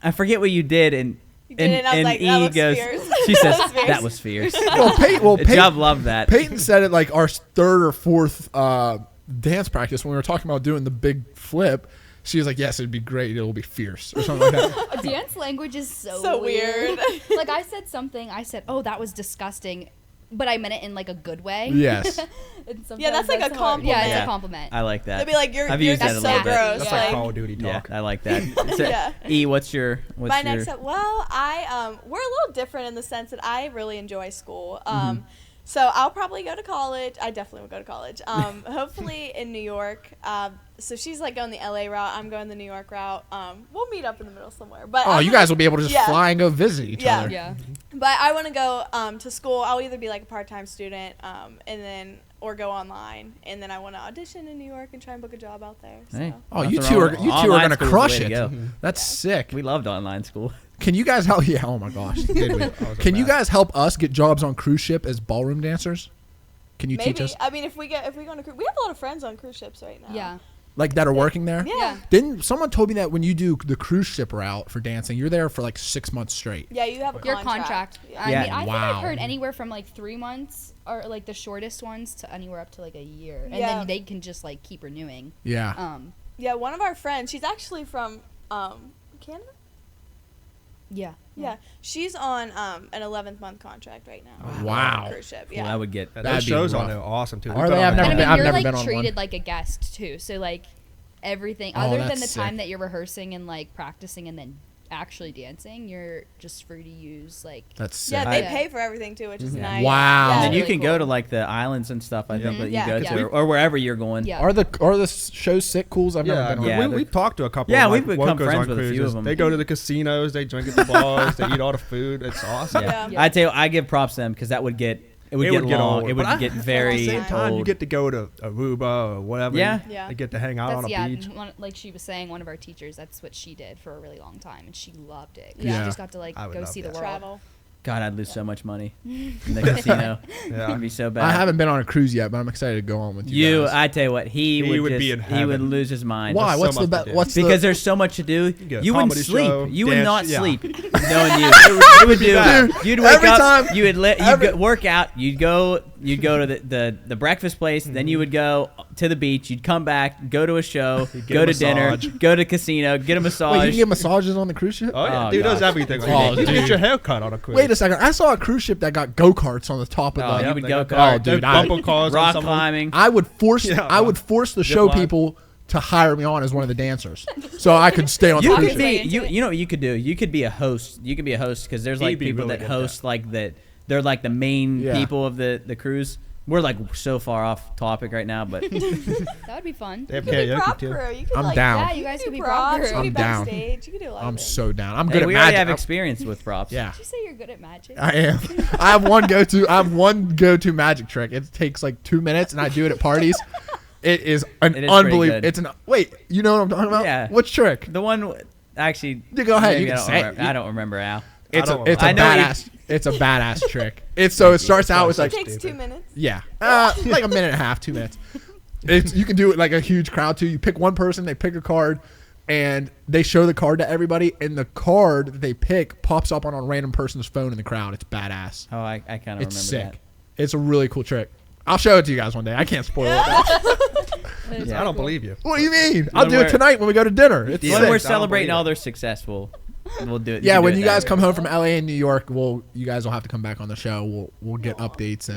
Speaker 2: I forget what you did, and
Speaker 5: You did it, and I was like, that looks fierce.
Speaker 2: She says
Speaker 5: That was fierce.
Speaker 2: that was fierce.
Speaker 1: Peyton,
Speaker 2: Job loved that.
Speaker 1: Peyton said it like our third or fourth dance practice when we were talking about doing the big flip. She was like, "Yes, it'd be great. It'll be fierce or something like that."
Speaker 4: Dance language is so,
Speaker 5: So weird.
Speaker 4: Like I said something, I said, "Oh, that was disgusting," but I meant it in like a good way.
Speaker 1: Yes.
Speaker 4: And sometimes
Speaker 5: Yeah, that's like a
Speaker 4: hard.
Speaker 5: compliment.
Speaker 4: Yeah, it's
Speaker 2: Yeah.
Speaker 4: a compliment.
Speaker 2: I like that.
Speaker 5: They'll be like, you're
Speaker 2: I've
Speaker 5: you're
Speaker 2: used that
Speaker 5: just
Speaker 2: a
Speaker 5: so
Speaker 2: little bit.
Speaker 5: gross.
Speaker 3: That's
Speaker 5: like,
Speaker 3: like Call of Duty
Speaker 2: Yeah,
Speaker 3: talk.
Speaker 2: I like that. So,
Speaker 5: Yeah.
Speaker 2: E, what's your
Speaker 5: my next step. Well, we're a little different in the sense that I really enjoy school. So I'll probably go to college. I definitely will go to college. Hopefully in New York. So she's like going the LA route. I'm going the New York route. We'll meet up in the middle somewhere. But
Speaker 1: Oh, you guys will be able to just
Speaker 5: Yeah.
Speaker 1: fly and go visit each
Speaker 5: Yeah.
Speaker 1: other.
Speaker 4: Yeah.
Speaker 5: But I want to go to school. I'll either be like a part-time student, and then or go online, and then I want to audition in New York and try and book a job out there. So.
Speaker 2: Hey.
Speaker 1: Oh, you
Speaker 2: Nothing
Speaker 1: two
Speaker 2: wrong
Speaker 1: are
Speaker 2: with
Speaker 1: you two are
Speaker 2: online
Speaker 1: gonna
Speaker 2: school's the
Speaker 1: crush
Speaker 2: way to
Speaker 1: it.
Speaker 2: go.
Speaker 1: That's sick.
Speaker 2: We loved online school.
Speaker 1: Can you guys help? Yeah. Oh my gosh. Did we?
Speaker 3: was a
Speaker 1: Can you
Speaker 3: mess.
Speaker 1: guys help us get jobs on cruise ship as ballroom dancers? Can you teach
Speaker 5: Maybe.
Speaker 1: us
Speaker 5: I mean, if we go on a cruise, we have a lot of friends on cruise ships right now.
Speaker 4: Yeah.
Speaker 1: like that are working there?
Speaker 5: Yeah.
Speaker 4: Yeah.
Speaker 1: Didn't someone told me that when you do the cruise ship route for dancing, you're there for like 6 months straight?
Speaker 5: Yeah, you have a
Speaker 4: Your
Speaker 5: contract.
Speaker 4: contract.
Speaker 5: Yeah.
Speaker 4: I
Speaker 2: Yeah.
Speaker 4: mean, I think
Speaker 1: Wow.
Speaker 4: I've heard anywhere from like 3 months or like the shortest ones to anywhere up to like a year, and
Speaker 5: Yeah.
Speaker 4: then they can just like keep renewing.
Speaker 1: Yeah.
Speaker 5: Yeah, one of our friends, she's actually from Canada.
Speaker 4: Yeah.
Speaker 5: Yeah, she's on an 11th month contract right now.
Speaker 1: Wow.
Speaker 5: On a cruise ship.
Speaker 2: Well,
Speaker 5: Yeah.
Speaker 2: I would get.
Speaker 3: Yeah,
Speaker 1: That'd
Speaker 3: those
Speaker 1: be
Speaker 3: shows on
Speaker 1: rough.
Speaker 3: there are awesome too.
Speaker 1: Are
Speaker 3: We've
Speaker 1: they?
Speaker 3: done
Speaker 1: I've
Speaker 3: all
Speaker 1: never
Speaker 4: And
Speaker 3: that.
Speaker 1: been-
Speaker 4: I mean, you're
Speaker 1: never
Speaker 4: like
Speaker 1: been on
Speaker 4: treated
Speaker 1: one.
Speaker 4: like a guest too. So like everything
Speaker 1: Oh,
Speaker 4: other than
Speaker 1: that's
Speaker 4: the
Speaker 1: sick.
Speaker 4: time that you're rehearsing and like practicing and then actually dancing, you're just free to use like.
Speaker 1: That's sick.
Speaker 5: Yeah, they
Speaker 4: Yeah.
Speaker 5: pay for everything too, which is nice.
Speaker 1: Wow.
Speaker 5: Yeah,
Speaker 2: And
Speaker 5: it's
Speaker 2: then you
Speaker 5: really
Speaker 2: can
Speaker 5: cool.
Speaker 2: go to like the islands and stuff. I think that you
Speaker 5: Yeah.
Speaker 2: go
Speaker 5: Yeah.
Speaker 2: to, or wherever you're going.
Speaker 4: Yeah.
Speaker 1: Are the shows sick cools? I've never
Speaker 3: Yeah,
Speaker 1: been on.
Speaker 2: Yeah,
Speaker 3: we've talked to a couple.
Speaker 2: Yeah,
Speaker 3: of,
Speaker 2: we've
Speaker 3: like,
Speaker 2: become
Speaker 3: locals
Speaker 2: friends
Speaker 3: on
Speaker 2: with a few
Speaker 3: cruises.
Speaker 2: of them.
Speaker 3: They go to the casinos, they drink at the bars, they eat all the food. It's awesome.
Speaker 2: Yeah.
Speaker 4: Yeah.
Speaker 2: I tell you, I give props to them because that would get it would
Speaker 3: It
Speaker 2: get
Speaker 3: would get
Speaker 2: long.
Speaker 3: old.
Speaker 2: It would
Speaker 3: But
Speaker 2: get
Speaker 3: at
Speaker 2: very
Speaker 3: the same time, you
Speaker 2: old.
Speaker 3: get to go to Aruba or whatever.
Speaker 2: Yeah.
Speaker 5: Yeah.
Speaker 3: They get to hang out on
Speaker 4: That's
Speaker 3: a beach.
Speaker 4: like she was saying, one of our teachers. That's what she did for a really long time, and she loved it. 'Cause
Speaker 1: Yeah.
Speaker 4: She just got to like
Speaker 3: I would
Speaker 4: go
Speaker 3: love
Speaker 4: see the
Speaker 3: that.
Speaker 4: world.
Speaker 5: Travel.
Speaker 2: God, I'd lose so much money in the casino.
Speaker 3: Yeah.
Speaker 2: It'd be so bad.
Speaker 1: I haven't been on a cruise yet, but I'm excited to go on with you.
Speaker 2: You,
Speaker 1: guys.
Speaker 2: I tell you what, he would
Speaker 3: would be
Speaker 2: just,
Speaker 3: in
Speaker 2: he would
Speaker 3: heaven.
Speaker 2: lose his mind.
Speaker 1: Why?
Speaker 3: so
Speaker 1: What's the
Speaker 3: much to do.
Speaker 1: what's
Speaker 2: Because
Speaker 1: the
Speaker 2: there's so much to do.
Speaker 3: get a
Speaker 2: You wouldn't
Speaker 3: comedy
Speaker 2: sleep.
Speaker 3: show,
Speaker 2: You would
Speaker 3: dance,
Speaker 2: not
Speaker 3: yeah.
Speaker 2: sleep. Knowing you, you would do.
Speaker 1: bad.
Speaker 2: You'd wake
Speaker 1: Every
Speaker 2: up.
Speaker 1: time-
Speaker 2: You would
Speaker 1: every-
Speaker 2: go work out. You'd go to the breakfast place. Then you would go to the beach. You'd come back. Go to a show.
Speaker 3: Get
Speaker 2: Go
Speaker 3: a
Speaker 2: to dinner.
Speaker 3: massage.
Speaker 2: Go to casino. Get a massage.
Speaker 1: Wait, you can get massages on the cruise ship?
Speaker 3: Oh yeah,
Speaker 2: Oh,
Speaker 3: dude
Speaker 2: God.
Speaker 3: does everything.
Speaker 1: Oh,
Speaker 3: you
Speaker 1: dude.
Speaker 3: get your hair cut on a cruise.
Speaker 1: Wait a second. I saw a cruise ship that got go-karts on the top of
Speaker 2: Oh,
Speaker 1: the.
Speaker 2: you would
Speaker 3: they
Speaker 2: go
Speaker 3: got
Speaker 2: kart.
Speaker 1: Oh, dude,
Speaker 3: They
Speaker 1: I-
Speaker 3: bumper cars on
Speaker 2: rock
Speaker 3: some of them.
Speaker 2: climbing.
Speaker 1: I would force
Speaker 3: Yeah,
Speaker 1: I would force the show
Speaker 3: line.
Speaker 1: people to hire me on as one of the dancers, so I could stay on the
Speaker 2: You
Speaker 1: cruise
Speaker 2: could
Speaker 1: ship.
Speaker 2: be you know what you could do. You could be a host. You could be a host because there's like
Speaker 3: He'd be
Speaker 2: people
Speaker 3: really
Speaker 2: that
Speaker 3: good at
Speaker 2: host like that. They're like the main
Speaker 1: Yeah.
Speaker 2: people of the cruise. We're like so far off topic right now, but
Speaker 4: That would be fun.
Speaker 3: They have
Speaker 5: You could be
Speaker 3: karaoke
Speaker 5: prop
Speaker 3: too.
Speaker 5: crew. You could
Speaker 1: I'm
Speaker 5: like,
Speaker 1: down.
Speaker 4: Yeah, you guys
Speaker 5: You
Speaker 4: could be
Speaker 5: could prop
Speaker 4: proper.
Speaker 5: crew. You
Speaker 1: I'm
Speaker 5: could be
Speaker 1: down.
Speaker 5: backstage. You could do a lot
Speaker 1: I'm
Speaker 5: of things.
Speaker 1: so down. I'm
Speaker 2: hey,
Speaker 1: good at
Speaker 2: we already
Speaker 1: magic.
Speaker 2: have experience with props.
Speaker 1: Yeah,
Speaker 4: Did you say you're good at magic?
Speaker 1: I am. I have one go-to magic trick. It takes like 2 minutes, and I do it at parties. It is an
Speaker 2: It is pretty
Speaker 1: unbelievable.
Speaker 2: good.
Speaker 1: It's an wait. You know what I'm talking about?
Speaker 2: Yeah.
Speaker 1: Which trick?
Speaker 2: The one actually.
Speaker 1: You go ahead,
Speaker 2: maybe
Speaker 1: you
Speaker 2: I
Speaker 1: can
Speaker 2: don't
Speaker 1: say it.
Speaker 2: remember- I don't remember Al.
Speaker 1: It's
Speaker 3: don't
Speaker 1: a it's a
Speaker 2: I know you-
Speaker 1: badass. It's a badass trick. It's so it starts out with
Speaker 5: It
Speaker 1: like
Speaker 5: takes
Speaker 3: Stupid.
Speaker 5: 2 minutes.
Speaker 1: yeah, like a minute and a half, 2 minutes. You can do it like a huge crowd too. You pick one person, they pick a card, and they show the card to everybody, and the card that they pick pops up on a random person's phone in the crowd. It's badass.
Speaker 2: Oh, I kind of remember
Speaker 1: It's sick.
Speaker 2: that.
Speaker 1: It's a really cool trick. I'll show it to you guys one day. I can't spoil it.
Speaker 2: Yeah.
Speaker 3: I don't believe you.
Speaker 1: What do you mean? I'll
Speaker 2: When
Speaker 1: do it
Speaker 2: we're-
Speaker 1: tonight when we go to dinner. It's
Speaker 2: When
Speaker 1: sick.
Speaker 2: we're
Speaker 3: I don't
Speaker 2: celebrating
Speaker 3: believe
Speaker 2: all
Speaker 3: it.
Speaker 2: their success, we'll do it.
Speaker 1: Yeah,
Speaker 2: can do
Speaker 1: when
Speaker 2: it
Speaker 1: you
Speaker 2: that
Speaker 1: guys
Speaker 2: way.
Speaker 1: come home from LA and New York, you guys will have to come back on the show. We'll get updates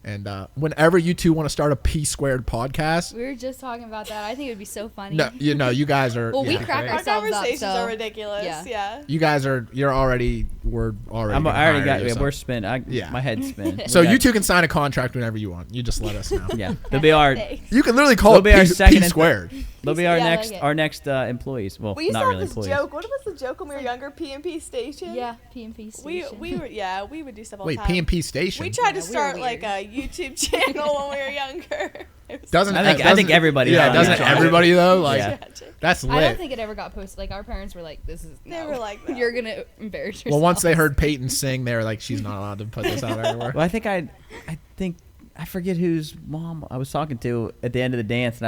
Speaker 1: and
Speaker 5: Yeah.
Speaker 1: whenever you two want to start a P squared podcast.
Speaker 4: We were just talking about that. I think it would be so funny.
Speaker 1: No, you guys are.
Speaker 4: Well, we
Speaker 1: yeah.
Speaker 4: crack
Speaker 3: Our
Speaker 5: Our
Speaker 4: ourselves up.
Speaker 5: conversations
Speaker 4: So
Speaker 5: are ridiculous.
Speaker 4: yeah.
Speaker 5: Yeah.
Speaker 1: You guys are. We're already.
Speaker 2: I
Speaker 1: gonna
Speaker 2: already
Speaker 1: hire
Speaker 2: got.
Speaker 1: you,
Speaker 2: Yeah,
Speaker 1: so.
Speaker 2: we're spin.
Speaker 1: Yeah.
Speaker 2: My head's spin.
Speaker 1: So
Speaker 2: We got-
Speaker 1: you two can sign a contract whenever you want. You just let us know.
Speaker 2: Yeah, they'll be our.
Speaker 5: Thanks.
Speaker 1: You can literally call
Speaker 2: They'll be our
Speaker 1: it
Speaker 2: second
Speaker 1: P
Speaker 2: and-
Speaker 1: squared.
Speaker 2: They'll be our
Speaker 4: Yeah,
Speaker 2: next.
Speaker 4: like it.
Speaker 2: Our next employees. Well,
Speaker 5: We used
Speaker 2: not
Speaker 5: to have
Speaker 2: really
Speaker 5: this
Speaker 2: employees.
Speaker 5: joke. What was the joke when we were younger? P&P station.
Speaker 4: yeah, P&P station.
Speaker 5: We would do stuff all
Speaker 1: Wait,
Speaker 5: the time.
Speaker 1: P&P station.
Speaker 5: We tried to
Speaker 4: Yeah, we were
Speaker 5: start
Speaker 4: weird.
Speaker 5: like a YouTube channel when we were younger. It was
Speaker 1: Doesn't
Speaker 2: I think everybody.
Speaker 1: Yeah,
Speaker 2: does.
Speaker 1: doesn't
Speaker 2: Yeah.
Speaker 1: everybody though? Like
Speaker 2: Yeah.
Speaker 5: tragic.
Speaker 1: that's
Speaker 4: I don't
Speaker 1: lit.
Speaker 4: think it ever got posted. Like our parents were like, "This is."
Speaker 5: They
Speaker 4: no.
Speaker 5: were like, no.
Speaker 4: "You're gonna embarrass yourself."
Speaker 1: Well, once they heard Peyton sing, they were like, "She's not allowed to put this out everywhere."
Speaker 2: Well, I think I forget whose mom I was talking to at the end of the dance, and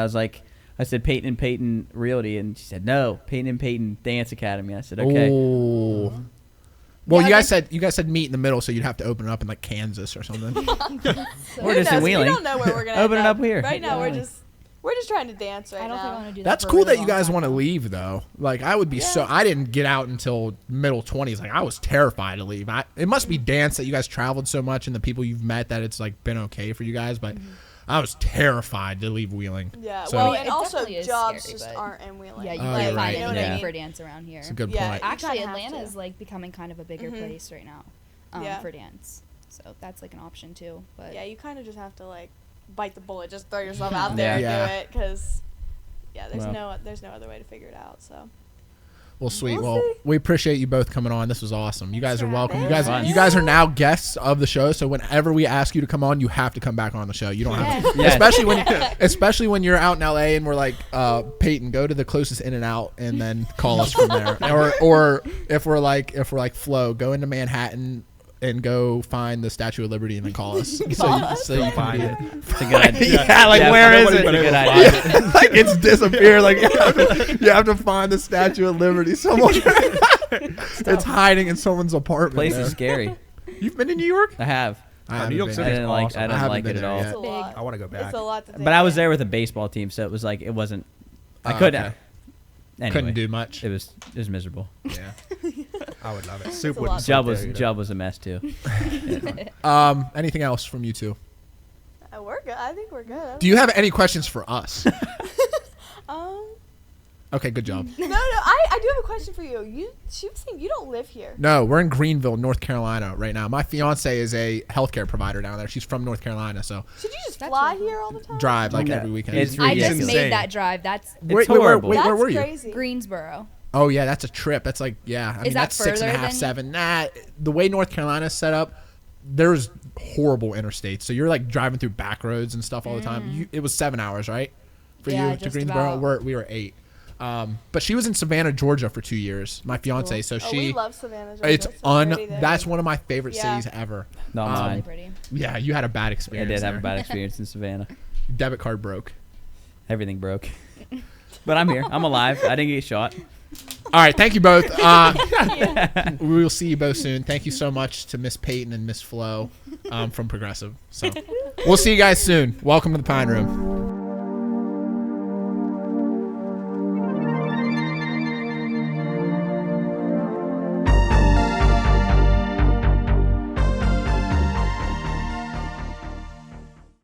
Speaker 2: I said Peyton and Peyton Realty, and she said no, Peyton and Peyton Dance Academy. I said okay.
Speaker 1: Oh. Well,
Speaker 4: Yeah,
Speaker 1: you guys said meet in the middle, so you'd have to open it up in like Kansas or something.
Speaker 2: We're
Speaker 5: Who
Speaker 2: just in
Speaker 5: knows?
Speaker 2: Wheeling.
Speaker 5: We don't know where we're gonna
Speaker 2: Open
Speaker 5: end
Speaker 2: it up here.
Speaker 5: Right now,
Speaker 2: Yeah.
Speaker 5: we're just trying to dance right
Speaker 4: I don't think I
Speaker 5: now.
Speaker 4: want to do that.
Speaker 1: That's
Speaker 4: for a
Speaker 1: cool
Speaker 4: really
Speaker 1: that you
Speaker 4: long
Speaker 1: guys
Speaker 4: time,
Speaker 1: want to
Speaker 4: though.
Speaker 1: leave though. Like I would be so. I didn't get out until middle 20s. Like I was terrified to leave. It must be dance that you guys traveled so much and the people you've met that it's like been okay for you guys. But I was terrified to leave Wheeling.
Speaker 5: Yeah.
Speaker 1: So-
Speaker 5: Well,
Speaker 4: Yeah,
Speaker 5: and
Speaker 4: it
Speaker 5: also
Speaker 4: definitely is
Speaker 5: jobs
Speaker 4: scary,
Speaker 5: just
Speaker 4: but-
Speaker 5: aren't in Wheeling.
Speaker 4: Yeah, you
Speaker 1: Oh,
Speaker 4: can't
Speaker 1: you're
Speaker 4: find
Speaker 1: right.
Speaker 5: You know what
Speaker 4: anything
Speaker 5: I mean?
Speaker 4: for dance around here.
Speaker 1: It's a good
Speaker 5: Yeah,
Speaker 1: point.
Speaker 5: you
Speaker 4: Actually,
Speaker 5: kinda have
Speaker 4: Atlanta
Speaker 5: to.
Speaker 4: is like becoming kind of a bigger
Speaker 5: Mhm.
Speaker 4: place right now
Speaker 5: Yeah.
Speaker 4: for dance. So that's like an option too. But
Speaker 5: Yeah, you kind of just have to like bite the bullet, just throw yourself out there and
Speaker 1: Yeah.
Speaker 5: do it, because there's
Speaker 2: Well.
Speaker 5: no other way to figure it out. So
Speaker 1: Well, sweet.
Speaker 5: We'll
Speaker 1: Well,
Speaker 5: see.
Speaker 1: we appreciate you both coming on. This was awesome. You guys are
Speaker 5: for
Speaker 1: welcome. You
Speaker 5: having
Speaker 1: guys,
Speaker 2: us.
Speaker 1: you guys are now guests of the show. So whenever we ask you to come on, you have to come back on the show. You don't have to,
Speaker 2: Yeah.
Speaker 1: especially when you're out in LA and we're like, Peyton, go to the closest In and Out and then call us from there. Or if we're like Flo, go into Manhattan and go find the Statue of Liberty and then call us. so you can
Speaker 3: Find
Speaker 1: be
Speaker 3: it.
Speaker 2: It's a good idea.
Speaker 1: Yeah, like where is
Speaker 2: It's
Speaker 1: it?
Speaker 2: a good
Speaker 3: Yeah.
Speaker 2: idea.
Speaker 1: like it's disappeared. Like you have to find the Statue of Liberty somewhere. It's hiding in someone's apartment.
Speaker 2: Place
Speaker 1: there.
Speaker 2: is scary.
Speaker 1: You've been in New York?
Speaker 2: I have.
Speaker 1: I haven't
Speaker 3: New York
Speaker 1: been
Speaker 3: City
Speaker 1: yet.
Speaker 3: is
Speaker 2: I didn't like.
Speaker 3: awesome.
Speaker 2: I
Speaker 1: I
Speaker 2: didn't
Speaker 1: haven't
Speaker 2: like
Speaker 1: been
Speaker 2: it at
Speaker 1: there
Speaker 2: all.
Speaker 1: yet.
Speaker 5: it's a lot.
Speaker 3: I want to go back.
Speaker 5: It's a lot to take
Speaker 2: But I was
Speaker 5: in.
Speaker 2: there with a baseball team, so it was like it wasn't. I
Speaker 1: Oh,
Speaker 2: couldn't.
Speaker 1: okay.
Speaker 2: Anyway,
Speaker 1: Couldn't do much.
Speaker 2: It was miserable.
Speaker 1: Yeah.
Speaker 3: I would love it. Soup
Speaker 5: a
Speaker 3: wouldn't
Speaker 5: lot.
Speaker 3: sit
Speaker 2: Job
Speaker 3: there,
Speaker 2: was
Speaker 3: you know.
Speaker 2: job was a mess too.
Speaker 1: Anything else from you two?
Speaker 5: We're good. I think we're good.
Speaker 1: Do you have any questions for us?
Speaker 5: Um,
Speaker 1: Okay, good job.
Speaker 5: No, I do have a question for you. She was saying you don't live here.
Speaker 1: No, we're in Greenville, North Carolina right now. My fiance is a healthcare provider down there. She's from North Carolina, so
Speaker 5: Should you just
Speaker 4: That's
Speaker 5: fly
Speaker 4: really
Speaker 5: here all the time?
Speaker 1: drive like
Speaker 2: No,
Speaker 1: every weekend.
Speaker 2: it's
Speaker 4: I just
Speaker 2: ridiculous.
Speaker 4: made that drive. That's
Speaker 2: It's horrible.
Speaker 1: Wait, where
Speaker 5: That's
Speaker 1: were you?
Speaker 5: crazy.
Speaker 4: Greensboro.
Speaker 1: Oh yeah, that's a trip. That's like I mean
Speaker 4: that
Speaker 1: that's 6.5,
Speaker 4: further
Speaker 1: 7. Nah, the way North Carolina's set up, there's horrible interstates. So you're like driving through back roads and stuff all the time. It was 7 hours, right? For
Speaker 4: Yeah,
Speaker 1: you to
Speaker 4: just
Speaker 1: Greensboro,
Speaker 4: about.
Speaker 1: we were 8. But she was in Savannah, Georgia for 2 years. My fiance,
Speaker 4: Cool.
Speaker 1: so
Speaker 5: Oh,
Speaker 1: she.
Speaker 5: we love Savannah, Georgia.
Speaker 1: It's
Speaker 5: so pretty there.
Speaker 1: that's one of my favorite
Speaker 5: Yeah.
Speaker 1: cities ever.
Speaker 2: Not
Speaker 1: Um,
Speaker 4: Really
Speaker 2: mine.
Speaker 4: pretty.
Speaker 1: Yeah, you had a bad
Speaker 2: I
Speaker 1: experience.
Speaker 2: did have a
Speaker 1: there.
Speaker 2: bad experience in Savannah.
Speaker 1: Debit card broke.
Speaker 2: Everything broke. But I'm here. I'm alive. I didn't get shot.
Speaker 1: All right, thank you both. We will see you both soon. Thank you so much to Miss Peyton and Miss Flo from Progressive. So we'll see you guys soon. Welcome to the Pine Room.